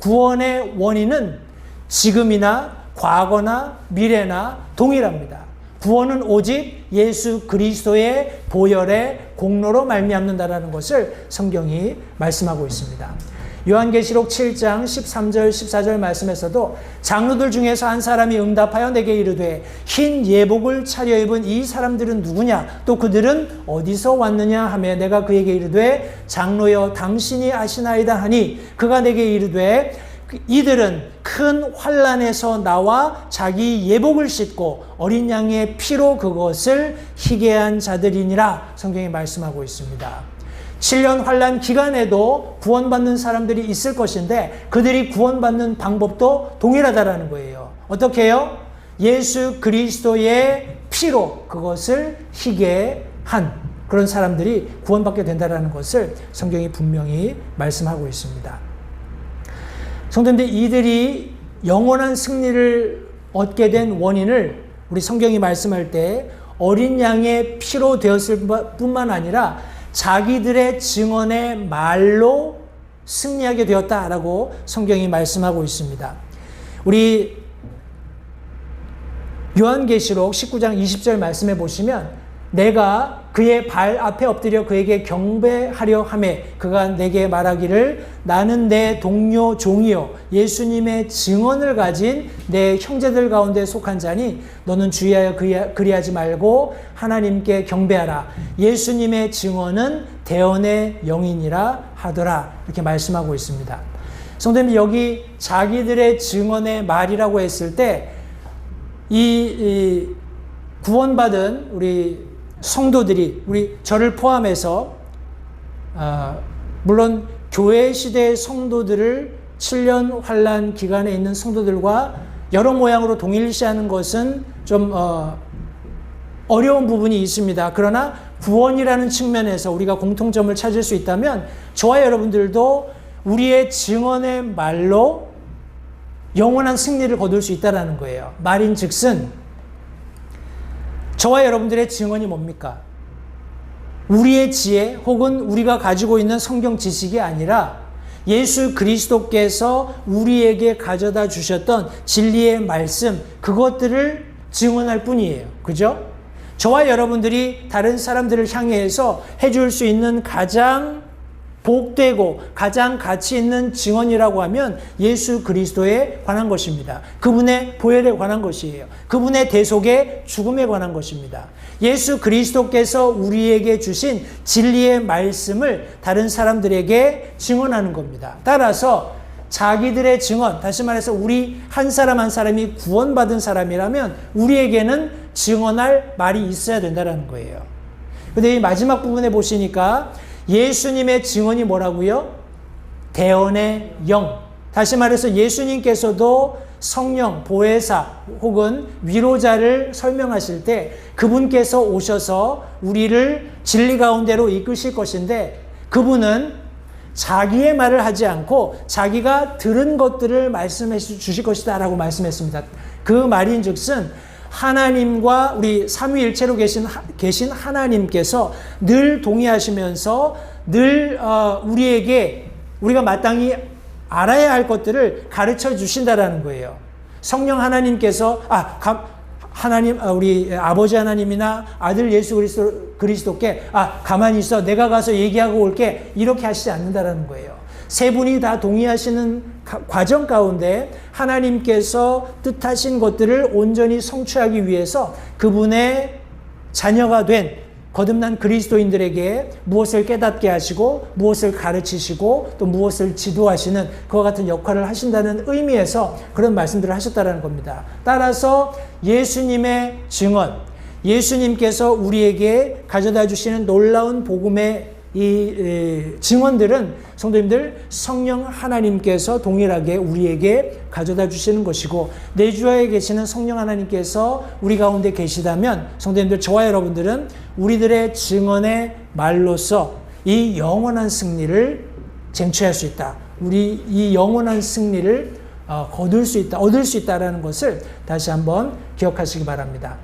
구원의 원인은 지금이나 과거나 미래나 동일합니다. 구원은 오직 예수 그리스도의 보혈의 공로로 말미암는다라는 것을 성경이 말씀하고 있습니다. 요한계시록 7장 13절 14절 말씀에서도 장로들 중에서 한 사람이 응답하여 내게 이르되 흰 예복을 차려입은 이 사람들은 누구냐? 또 그들은 어디서 왔느냐 하며 내가 그에게 이르되 장로여 당신이 아시나이다 하니 그가 내게 이르되 이들은 큰 환난에서 나와 자기 예복을 씻고 어린 양의 피로 그것을 희게 한 자들이니라 성경이 말씀하고 있습니다. 7년 환난 기간에도 구원받는 사람들이 있을 것인데 그들이 구원받는 방법도 동일하다라는 거예요. 어떻게 해요? 예수 그리스도의 피로 그것을 희게 한 그런 사람들이 구원받게 된다는 것을 성경이 분명히 말씀하고 있습니다. 성도님들, 이들이 영원한 승리를 얻게 된 원인을 우리 성경이 말씀할 때 어린 양의 피로 되었을 뿐만 아니라 자기들의 증언의 말로 승리하게 되었다라고 성경이 말씀하고 있습니다. 우리 요한계시록 19장 20절 말씀해 보시면 내가 그의 발 앞에 엎드려 그에게 경배하려 하매 그가 내게 말하기를 나는 내 동료 종이요 예수님의 증언을 가진 내 형제들 가운데 속한 자니 너는 주의하여 그리하지 말고 하나님께 경배하라. 예수님의 증언은 대언의 영이니라 하더라. 이렇게 말씀하고 있습니다. 성도님, 여기 자기들의 증언의 말이라고 했을 때 구원받은 우리 성도들이, 우리 저를 포함해서 물론 교회 시대의 성도들을 7년 환란 기간에 있는 성도들과 여러 모양으로 동일시하는 것은 좀 어려운 부분이 있습니다. 그러나 구원이라는 측면에서 우리가 공통점을 찾을 수 있다면 저와 여러분들도 우리의 증언의 말로 영원한 승리를 거둘 수 있다는 거예요. 말인즉슨 저와 여러분들의 증언이 뭡니까? 우리의 지혜 혹은 우리가 가지고 있는 성경 지식이 아니라 예수 그리스도께서 우리에게 가져다 주셨던 진리의 말씀, 그것들을 증언할 뿐이에요. 그죠? 저와 여러분들이 다른 사람들을 향해서 해줄 수 있는 가장 복되고 가장 가치 있는 증언이라고 하면 예수 그리스도에 관한 것입니다. 그분의 보혈에 관한 것이에요. 그분의 대속의 죽음에 관한 것입니다. 예수 그리스도께서 우리에게 주신 진리의 말씀을 다른 사람들에게 증언하는 겁니다. 따라서 자기들의 증언, 다시 말해서 우리 한 사람 한 사람이 구원받은 사람이라면 우리에게는 증언할 말이 있어야 된다는 거예요. 근데 이 마지막 부분에 보시니까 예수님의 증언이 뭐라고요? 대언의 영. 다시 말해서 예수님께서도 성령, 보혜사 혹은 위로자를 설명하실 때 그분께서 오셔서 우리를 진리 가운데로 이끄실 것인데 그분은 자기의 말을 하지 않고 자기가 들은 것들을 말씀해 주실 것이다 라고 말씀했습니다. 그 말인즉슨 하나님과 우리 삼위일체로 계신 하나님께서 늘 동의하시면서 늘 우리에게 우리가 마땅히 알아야 할 것들을 가르쳐 주신다라는 거예요. 성령 하나님께서 하나님 우리 아버지 하나님이나 아들 예수 그리스도께 가만히 있어 내가 가서 얘기하고 올게 이렇게 하시지 않는다라는 거예요. 세 분이 다 동의하시는 과정 가운데 하나님께서 뜻하신 것들을 온전히 성취하기 위해서 그분의 자녀가 된 거듭난 그리스도인들에게 무엇을 깨닫게 하시고 무엇을 가르치시고 또 무엇을 지도하시는 그와 같은 역할을 하신다는 의미에서 그런 말씀들을 하셨다는 겁니다. 따라서 예수님의 증언, 예수님께서 우리에게 가져다 주시는 놀라운 복음의 이 증언들은 성도님들 성령 하나님께서 동일하게 우리에게 가져다 주시는 것이고 내주하에 계시는 성령 하나님께서 우리 가운데 계시다면 성도님들 저와 여러분들은 우리들의 증언의 말로써 이 영원한 승리를 쟁취할 수 있다. 우리 이 영원한 승리를 얻을 수 있다라는 것을 다시 한번 기억하시기 바랍니다.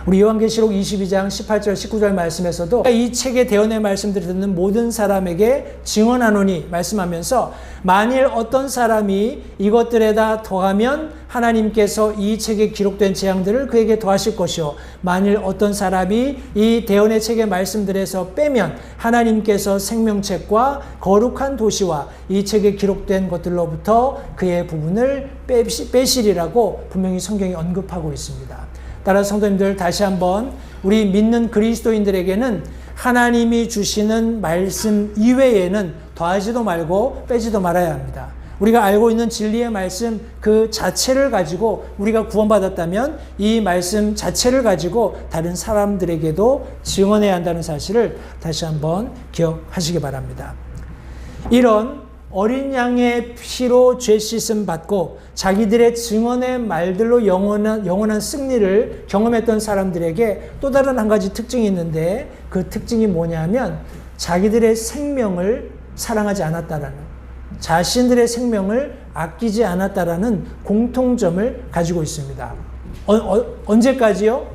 우리 요한계시록 22장 18절 19절 말씀에서도 이 책의 대언의 말씀들을 듣는 모든 사람에게 증언하노니 말씀하면서 만일 어떤 사람이 이것들에다 더하면 하나님께서 이 책에 기록된 재앙들을 그에게 더하실 것이요 만일 어떤 사람이 이 대언의 책의 말씀들에서 빼면 하나님께서 생명책과 거룩한 도시와 이 책에 기록된 것들로부터 그의 부분을 빼시리라고 분명히 성경이 언급하고 있습니다. 따라서 성도님들 다시 한번 우리 믿는 그리스도인들에게는 하나님이 주시는 말씀 이외에는 더하지도 말고 빼지도 말아야 합니다. 우리가 알고 있는 진리의 말씀 그 자체를 가지고 우리가 구원받았다면 이 말씀 자체를 가지고 다른 사람들에게도 증언해야 한다는 사실을 다시 한번 기억하시기 바랍니다. 이런 어린 양의 피로 죄 씻음 받고 자기들의 증언의 말들로 영원한 승리를 경험했던 사람들에게 또 다른 한 가지 특징이 있는데 그 특징이 뭐냐면 자기들의 생명을 사랑하지 않았다라는, 자신들의 생명을 아끼지 않았다라는 공통점을 가지고 있습니다. 언제까지요?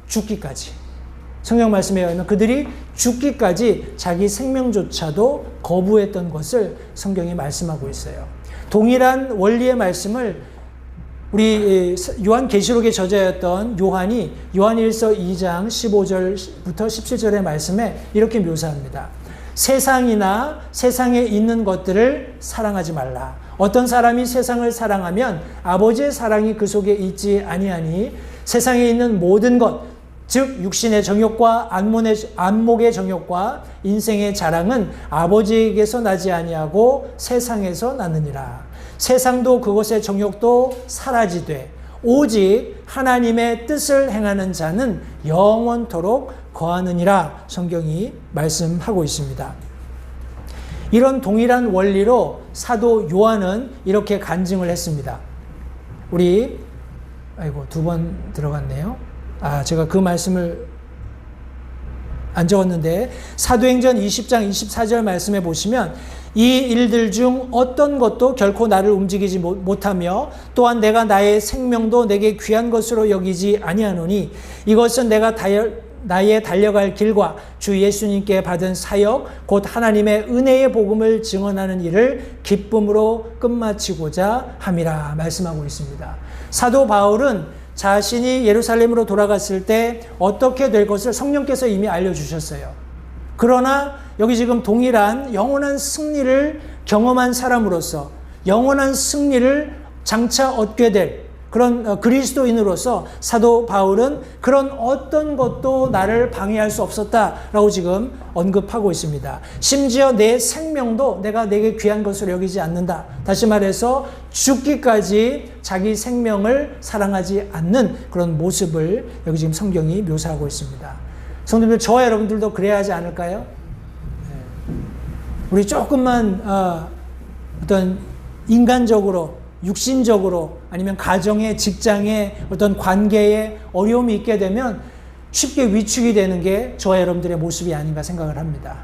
죽기까지. 성경 말씀에 의하면 그들이 죽기까지 자기 생명조차도 거부했던 것을 성경이 말씀하고 있어요. 동일한 원리의 말씀을 우리 요한계시록의 저자였던 요한이 요한일서 2장 15절부터 17절의 말씀에 이렇게 묘사합니다. 세상이나 세상에 있는 것들을 사랑하지 말라. 어떤 사람이 세상을 사랑하면 아버지의 사랑이 그 속에 있지 아니하니 세상에 있는 모든 것 즉 육신의 정욕과 안목의 정욕과 인생의 자랑은 아버지에게서 나지 아니하고 세상에서 나느니라. 세상도 그것의 정욕도 사라지되 오직 하나님의 뜻을 행하는 자는 영원토록 거하느니라 성경이 말씀하고 있습니다. 이런 동일한 원리로 사도 요한은 이렇게 간증을 했습니다. 우리 두 번 들어갔네요. 제가 그 말씀을 안 적었는데 사도행전 20장 24절 말씀에 보시면 이 일들 중 어떤 것도 결코 나를 움직이지 못하며 또한 내가 나의 생명도 내게 귀한 것으로 여기지 아니하노니 이것은 내가 나의 달려갈 길과 주 예수님께 받은 사역 곧 하나님의 은혜의 복음을 증언하는 일을 기쁨으로 끝마치고자 함이라 말씀하고 있습니다. 사도 바울은 자신이 예루살렘으로 돌아갔을 때 어떻게 될 것을 성령께서 이미 알려주셨어요. 그러나 여기 지금 동일한 영원한 승리를 경험한 사람으로서 영원한 승리를 장차 얻게 될 그런 그리스도인으로서 사도 바울은 그런 어떤 것도 나를 방해할 수 없었다라고 지금 언급하고 있습니다. 심지어 내 생명도 내가 내게 귀한 것으로 여기지 않는다. 다시 말해서 죽기까지 자기 생명을 사랑하지 않는 그런 모습을 여기 지금 성경이 묘사하고 있습니다. 성도님들, 저와 여러분들도 그래야 하지 않을까요? 우리 조금만 어떤 인간적으로 육신적으로 아니면 가정에 직장에 어떤 관계에 어려움이 있게 되면 쉽게 위축이 되는 게 저와 여러분들의 모습이 아닌가 생각을 합니다.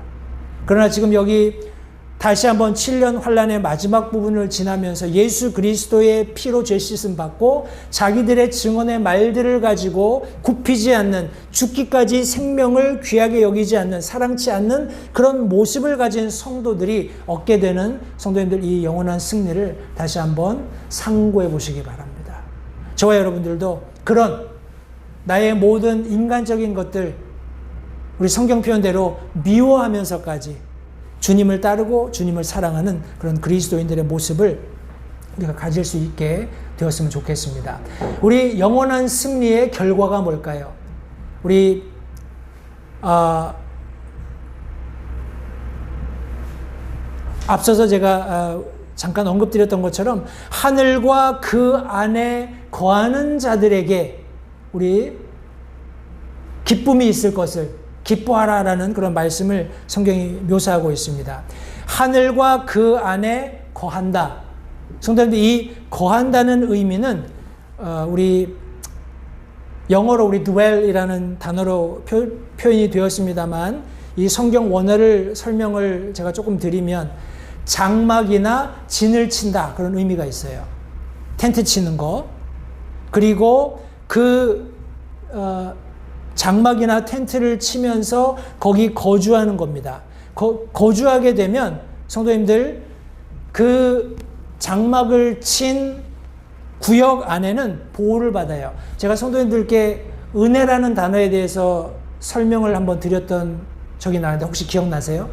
그러나 지금 여기 다시 한번 7년 환란의 마지막 부분을 지나면서 예수 그리스도의 피로 죄 씻음 받고 자기들의 증언의 말들을 가지고 굽히지 않는, 죽기까지 생명을 귀하게 여기지 않는, 사랑치 않는 그런 모습을 가진 성도들이 얻게 되는 성도님들, 이 영원한 승리를 다시 한번 상고해 보시기 바랍니다. 저와 여러분들도 그런 나의 모든 인간적인 것들, 우리 성경 표현대로 미워하면서까지 주님을 따르고 주님을 사랑하는 그런 그리스도인들의 모습을 우리가 가질 수 있게 되었으면 좋겠습니다. 우리 영원한 승리의 결과가 뭘까요? 우리 앞서서 제가 잠깐 언급드렸던 것처럼 하늘과 그 안에 거하는 자들에게 우리 기쁨이 있을 것을 기뻐하라라는 그런 말씀을 성경이 묘사하고 있습니다. 하늘과 그 안에 거한다. 성도님들, 이 거한다는 의미는 우리 영어로 우리 dwell이라는 단어로 표현이 되었습니다만 이 성경 원어를 설명을 제가 조금 드리면 장막이나 진을 친다 그런 의미가 있어요. 텐트 치는 거. 그리고 그 장막이나 텐트를 치면서 거기 거주하는 겁니다. 거주하게 되면 성도님들, 그 장막을 친 구역 안에는 보호를 받아요. 제가 성도님들께 은혜라는 단어에 대해서 설명을 한번 드렸던 적이 나는데 혹시 기억나세요?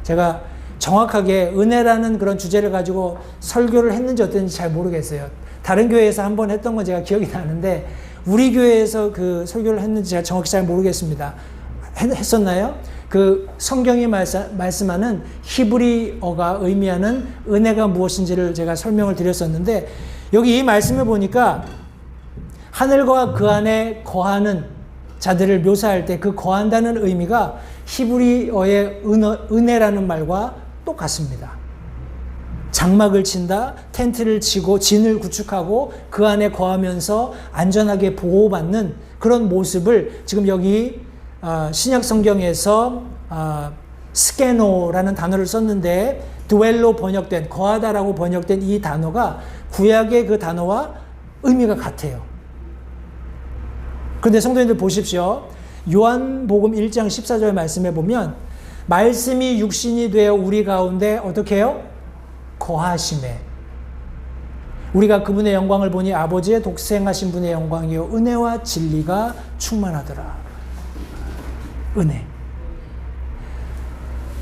제가 정확하게 은혜라는 그런 주제를 가지고 설교를 했는지 어땠는지 잘 모르겠어요. 다른 교회에서 한번 했던 건 제가 기억이 나는데 우리 교회에서 그 설교를 했는지 제가 정확히 잘 모르겠습니다. 했었나요? 그 성경이 말씀하는 히브리어가 의미하는 은혜가 무엇인지를 제가 설명을 드렸었는데 여기 이 말씀을 보니까 하늘과 그 안에 거하는 자들을 묘사할 때 그 거한다는 의미가 히브리어의 은혜라는 말과 똑같습니다. 장막을 친다, 텐트를 치고 진을 구축하고 그 안에 거하면서 안전하게 보호받는 그런 모습을 지금 여기 신약 성경에서 스케노라는 단어를 썼는데 드웰로 번역된, 거하다라고 번역된 이 단어가 구약의 그 단어와 의미가 같아요. 그런데 성도님들 보십시오. 요한복음 1장 14절 말씀에 보면 말씀이 육신이 되어 우리 가운데 어떻게 해요? 거하심에 우리가 그분의 영광을 보니 아버지의 독생하신 분의 영광이요 은혜와 진리가 충만하더라. 은혜.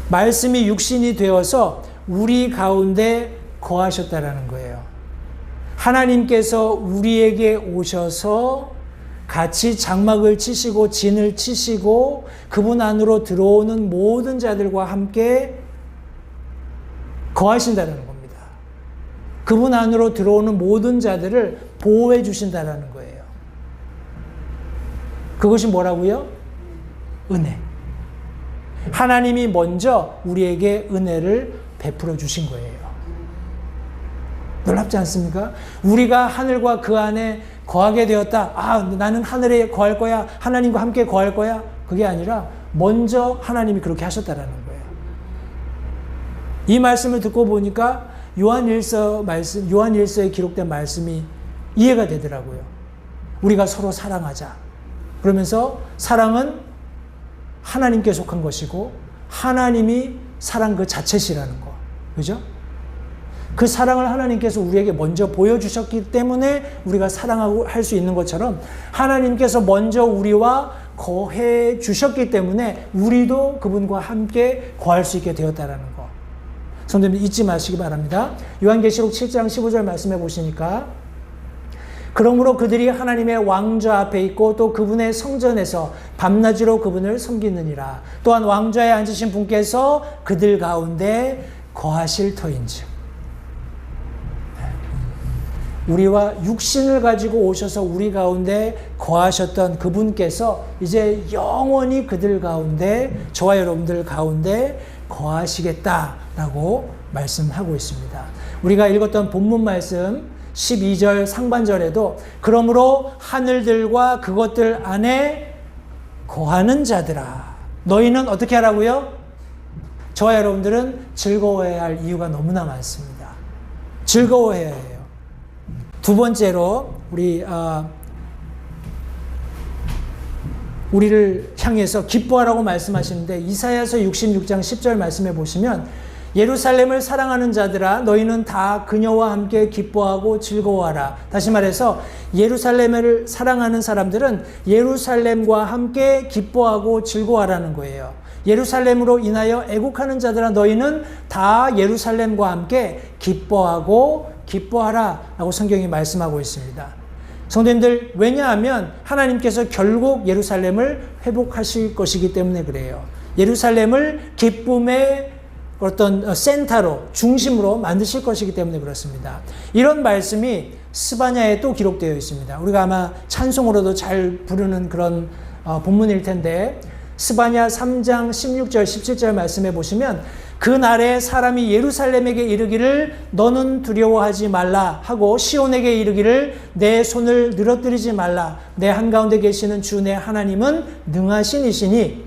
말씀이 육신이 되어서 우리 가운데 거하셨다라는 거예요. 하나님께서 우리에게 오셔서 같이 장막을 치시고 진을 치시고 그분 안으로 들어오는 모든 자들과 함께 거하신다는 겁니다. 그분 안으로 들어오는 모든 자들을 보호해 주신다라는 거예요. 그것이 뭐라고요? 은혜. 하나님이 먼저 우리에게 은혜를 베풀어 주신 거예요. 놀랍지 않습니까? 우리가 하늘과 그 안에 거하게 되었다. 아, 나는 하늘에 거할 거야. 하나님과 함께 거할 거야. 그게 아니라 먼저 하나님이 그렇게 하셨다라는 거예요. 이 말씀을 듣고 보니까 요한일서에 기록된 말씀이 이해가 되더라고요. 우리가 서로 사랑하자. 그러면서 사랑은 하나님께 속한 것이고 하나님이 사랑 그 자체시라는 거. 그죠? 그 사랑을 하나님께서 우리에게 먼저 보여주셨기 때문에 우리가 사랑하고 할 수 있는 것처럼 하나님께서 먼저 우리와 거해 주셨기 때문에 우리도 그분과 함께 거할 수 있게 되었다라는 거. 성도님들 잊지 마시기 바랍니다. 요한계시록 7장 15절 말씀해 보시니까 그러므로 그들이 하나님의 왕좌 앞에 있고 또 그분의 성전에서 밤낮으로 그분을 섬기느니라. 또한 왕좌에 앉으신 분께서 그들 가운데 거하실 터인즉. 우리와 육신을 가지고 오셔서 우리 가운데 거하셨던 그분께서 이제 영원히 그들 가운데, 저와 여러분들 가운데 거하시겠다라고 말씀하고 있습니다. 우리가 읽었던 본문 말씀 12절 상반절에도 그러므로 하늘들과 그것들 안에 거하는 자들아, 너희는 어떻게 하라고요? 저와 여러분들은 즐거워해야 할 이유가 너무나 많습니다. 즐거워해야 해요. 두 번째로 우리를 향해서 기뻐하라고 말씀하시는데 이사야서 66장 10절 말씀해 보시면 예루살렘을 사랑하는 자들아 너희는 다 그녀와 함께 기뻐하고 즐거워하라. 다시 말해서 예루살렘을 사랑하는 사람들은 예루살렘과 함께 기뻐하고 즐거워하라는 거예요. 예루살렘으로 인하여 애국하는 자들아 너희는 다 예루살렘과 함께 기뻐하라 라고 성경이 말씀하고 있습니다. 성도님들, 왜냐하면 하나님께서 결국 예루살렘을 회복하실 것이기 때문에 그래요. 예루살렘을 기쁨의 어떤 센터로, 중심으로 만드실 것이기 때문에 그렇습니다. 이런 말씀이 스바냐에 또 기록되어 있습니다. 우리가 아마 찬송으로도 잘 부르는 그런 본문일 텐데 스바냐 3장 16절 17절 말씀해 보시면 그날에 사람이 예루살렘에게 이르기를 너는 두려워하지 말라 하고 시온에게 이르기를 내 손을 늘어뜨리지 말라. 내 한가운데 계시는 주 내 하나님은 능하신 이시니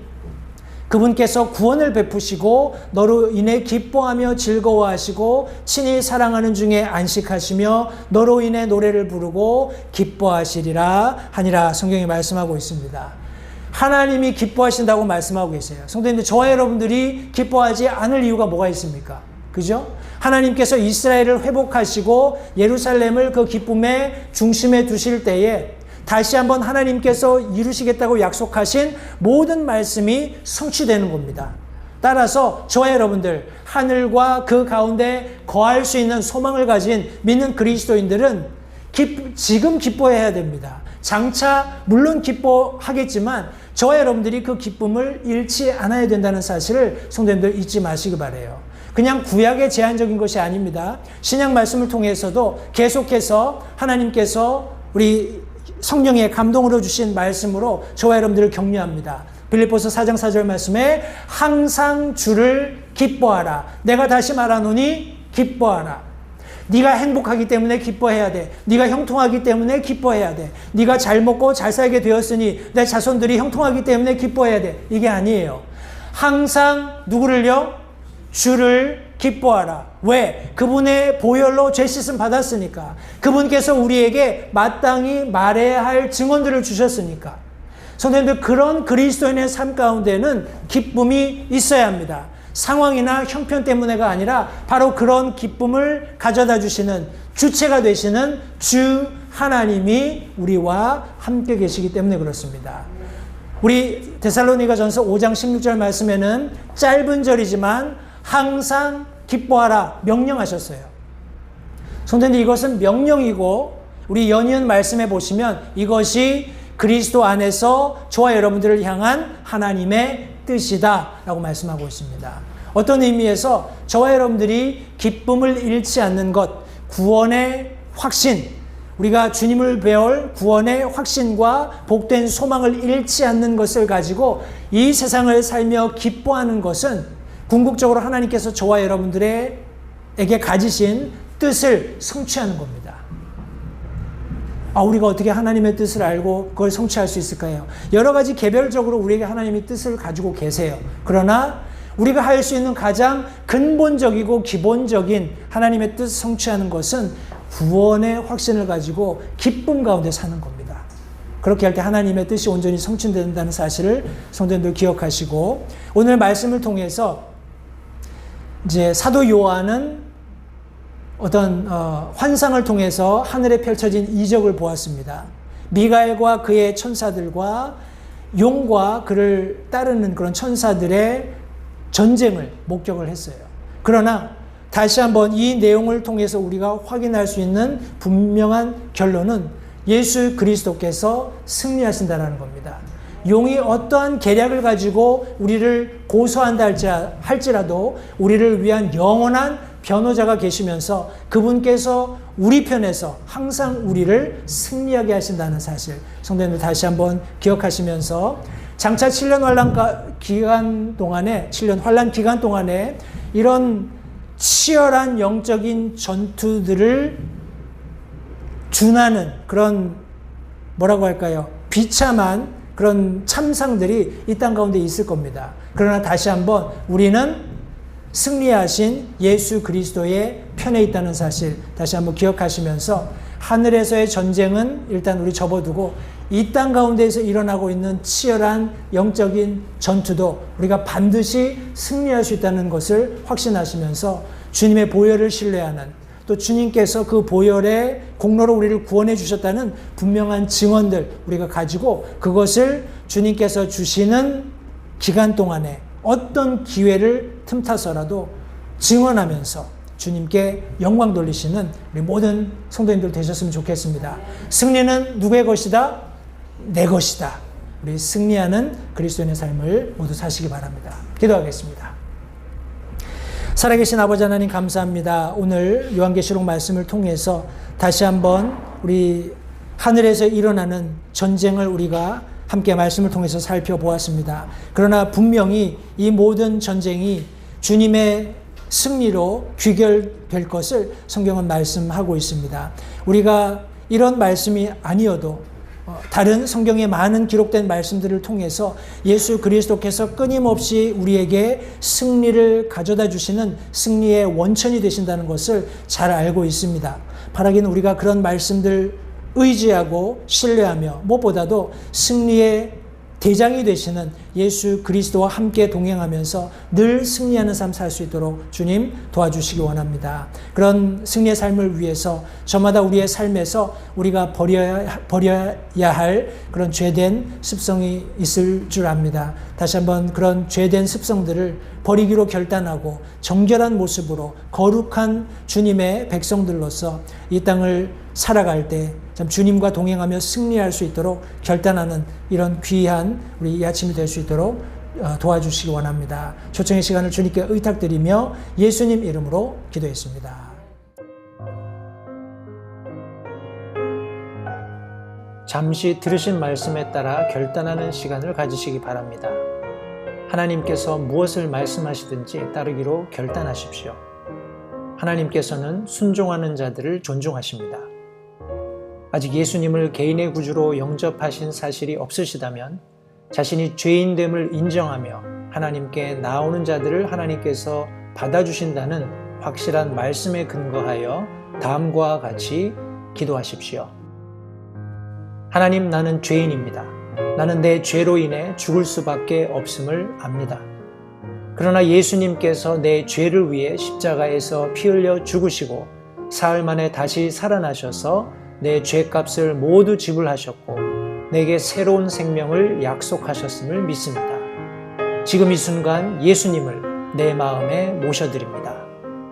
그분께서 구원을 베푸시고 너로 인해 기뻐하며 즐거워하시고 친히 사랑하는 중에 안식하시며 너로 인해 노래를 부르고 기뻐하시리라 하니라. 성경이 말씀하고 있습니다. 하나님이 기뻐하신다고 말씀하고 계세요. 성도님들, 저와 여러분들이 기뻐하지 않을 이유가 뭐가 있습니까? 그죠? 하나님께서 이스라엘을 회복하시고 예루살렘을 그 기쁨의 중심에 두실 때에 다시 한번 하나님께서 이루시겠다고 약속하신 모든 말씀이 성취되는 겁니다. 따라서 저와 여러분들, 하늘과 그 가운데 거할 수 있는 소망을 가진 믿는 그리스도인들은 지금 기뻐해야 됩니다. 장차 물론 기뻐하겠지만 저와 여러분들이 그 기쁨을 잃지 않아야 된다는 사실을 성도님들 잊지 마시기 바라요. 그냥 구약의 제한적인 것이 아닙니다. 신약 말씀을 통해서도 계속해서 하나님께서 우리 성령의 감동으로 주신 말씀으로 저와 여러분들을 격려합니다. 빌립보서 4장 4절 말씀에 항상 주를 기뻐하라. 내가 다시 말하노니 기뻐하라. 네가 행복하기 때문에 기뻐해야 돼. 네가 형통하기 때문에 기뻐해야 돼. 네가 잘 먹고 잘 살게 되었으니 내 자손들이 형통하기 때문에 기뻐해야 돼. 이게 아니에요. 항상 누구를요? 주를 기뻐하라. 왜? 그분의 보혈로 죄 씻음 받았으니까. 그분께서 우리에게 마땅히 말해야 할 증언들을 주셨으니까. 성도님들, 그런 그리스도인의 삶 가운데는 기쁨이 있어야 합니다. 상황이나 형편 때문에가 아니라 바로 그런 기쁨을 가져다 주시는 주체가 되시는 주 하나님이 우리와 함께 계시기 때문에 그렇습니다. 우리 데살로니가전서 5장 16절 말씀에는 짧은 절이지만 항상 기뻐하라 명령하셨어요. 성도님들, 이것은 명령이고 우리 연이은 말씀해 보시면 이것이 그리스도 안에서 저와 여러분들을 향한 하나님의 뜻이다 라고 말씀하고 있습니다. 어떤 의미에서 저와 여러분들이 기쁨을 잃지 않는 것, 구원의 확신, 우리가 주님을 배울 구원의 확신과 복된 소망을 잃지 않는 것을 가지고 이 세상을 살며 기뻐하는 것은 궁극적으로 하나님께서 저와 여러분들에게 가지신 뜻을 성취하는 겁니다. 우리가 어떻게 하나님의 뜻을 알고 그걸 성취할 수 있을까요? 여러 가지 개별적으로 우리에게 하나님의 뜻을 가지고 계세요. 그러나 우리가 할 수 있는 가장 근본적이고 기본적인 하나님의 뜻 성취하는 것은 구원의 확신을 가지고 기쁨 가운데 사는 겁니다. 그렇게 할 때 하나님의 뜻이 온전히 성취된다는 사실을 성도님들 기억하시고, 오늘 말씀을 통해서 이제 사도 요한은 어떤 환상을 통해서 하늘에 펼쳐진 이적을 보았습니다. 미가엘과 그의 천사들과 용과 그를 따르는 그런 천사들의 전쟁을 목격을 했어요. 그러나 다시 한번 이 내용을 통해서 우리가 확인할 수 있는 분명한 결론은 예수 그리스도께서 승리하신다는 겁니다. 용이 어떠한 계략을 가지고 우리를 고소한다 할지라도 우리를 위한 영원한 변호자가 계시면서 그분께서 우리 편에서 항상 우리를 승리하게 하신다는 사실, 성도님들 다시 한번 기억하시면서 장차 7년 환란 기간 동안에 이런 치열한 영적인 전투들을 준하는 그런 뭐라고 할까요? 비참한 그런 참상들이 이 땅 가운데 있을 겁니다. 그러나 다시 한번 우리는 승리하신 예수 그리스도의 편에 있다는 사실 다시 한번 기억하시면서 하늘에서의 전쟁은 일단 우리 접어두고 이 땅 가운데에서 일어나고 있는 치열한 영적인 전투도 우리가 반드시 승리할 수 있다는 것을 확신하시면서 주님의 보혈을 신뢰하는, 또 주님께서 그 보혈의 공로로 우리를 구원해 주셨다는 분명한 증언들 우리가 가지고 그것을 주님께서 주시는 기간 동안에 어떤 기회를 틈타서라도 증언하면서 주님께 영광 돌리시는 우리 모든 성도님들 되셨으면 좋겠습니다. 승리는 누구의 것이다? 내 것이다. 우리 승리하는 그리스도인의 삶을 모두 사시기 바랍니다. 기도하겠습니다. 살아계신 아버지 하나님 감사합니다. 오늘 요한계시록 말씀을 통해서 다시 한번 우리 하늘에서 일어나는 전쟁을 우리가 함께 말씀을 통해서 살펴보았습니다. 그러나 분명히 이 모든 전쟁이 주님의 승리로 귀결될 것을 성경은 말씀하고 있습니다. 우리가 이런 말씀이 아니어도 다른 성경에 많은 기록된 말씀들을 통해서 예수 그리스도께서 끊임없이 우리에게 승리를 가져다 주시는 승리의 원천이 되신다는 것을 잘 알고 있습니다. 바라기는 우리가 그런 말씀들 의지하고 신뢰하며 무엇보다도 승리의 대장이 되시는 예수 그리스도와 함께 동행하면서 늘 승리하는 삶 살 수 있도록 주님 도와주시기 원합니다. 그런 승리의 삶을 위해서 저마다 우리의 삶에서 우리가 버려야 할 그런 죄된 습성이 있을 줄 압니다. 다시 한번 그런 죄된 습성들을 버리기로 결단하고 정결한 모습으로 거룩한 주님의 백성들로서 이 땅을 살아갈 때 참 주님과 동행하며 승리할 수 있도록 결단하는 이런 귀한 우리 이 아침이 될 수 있도록 도와주시기 원합니다. 초청의 시간을 주님께 의탁드리며 예수님 이름으로 기도했습니다. 잠시 들으신 말씀에 따라 결단하는 시간을 가지시기 바랍니다. 하나님께서 무엇을 말씀하시든지 따르기로 결단하십시오. 하나님께서는 순종하는 자들을 존중하십니다. 아직 예수님을 개인의 구주로 영접하신 사실이 없으시다면 자신이 죄인됨을 인정하며 하나님께 나오는 자들을 하나님께서 받아주신다는 확실한 말씀에 근거하여 다음과 같이 기도하십시오. 하나님, 나는 죄인입니다. 나는 내 죄로 인해 죽을 수밖에 없음을 압니다. 그러나 예수님께서 내 죄를 위해 십자가에서 피 흘려 죽으시고 사흘 만에 다시 살아나셔서 내 죄값을 모두 지불하셨고 내게 새로운 생명을 약속하셨음을 믿습니다. 지금 이 순간 예수님을 내 마음에 모셔드립니다.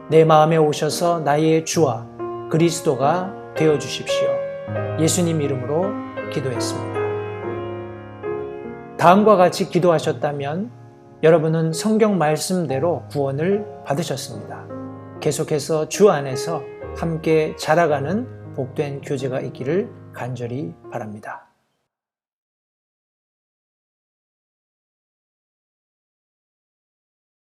내 마음에 오셔서 나의 주와 그리스도가 되어주십시오. 예수님 이름으로 기도했습니다. 다음과 같이 기도하셨다면 여러분은 성경 말씀대로 구원을 받으셨습니다. 계속해서 주 안에서 함께 자라가는 복된 교제가 있기를 간절히 바랍니다.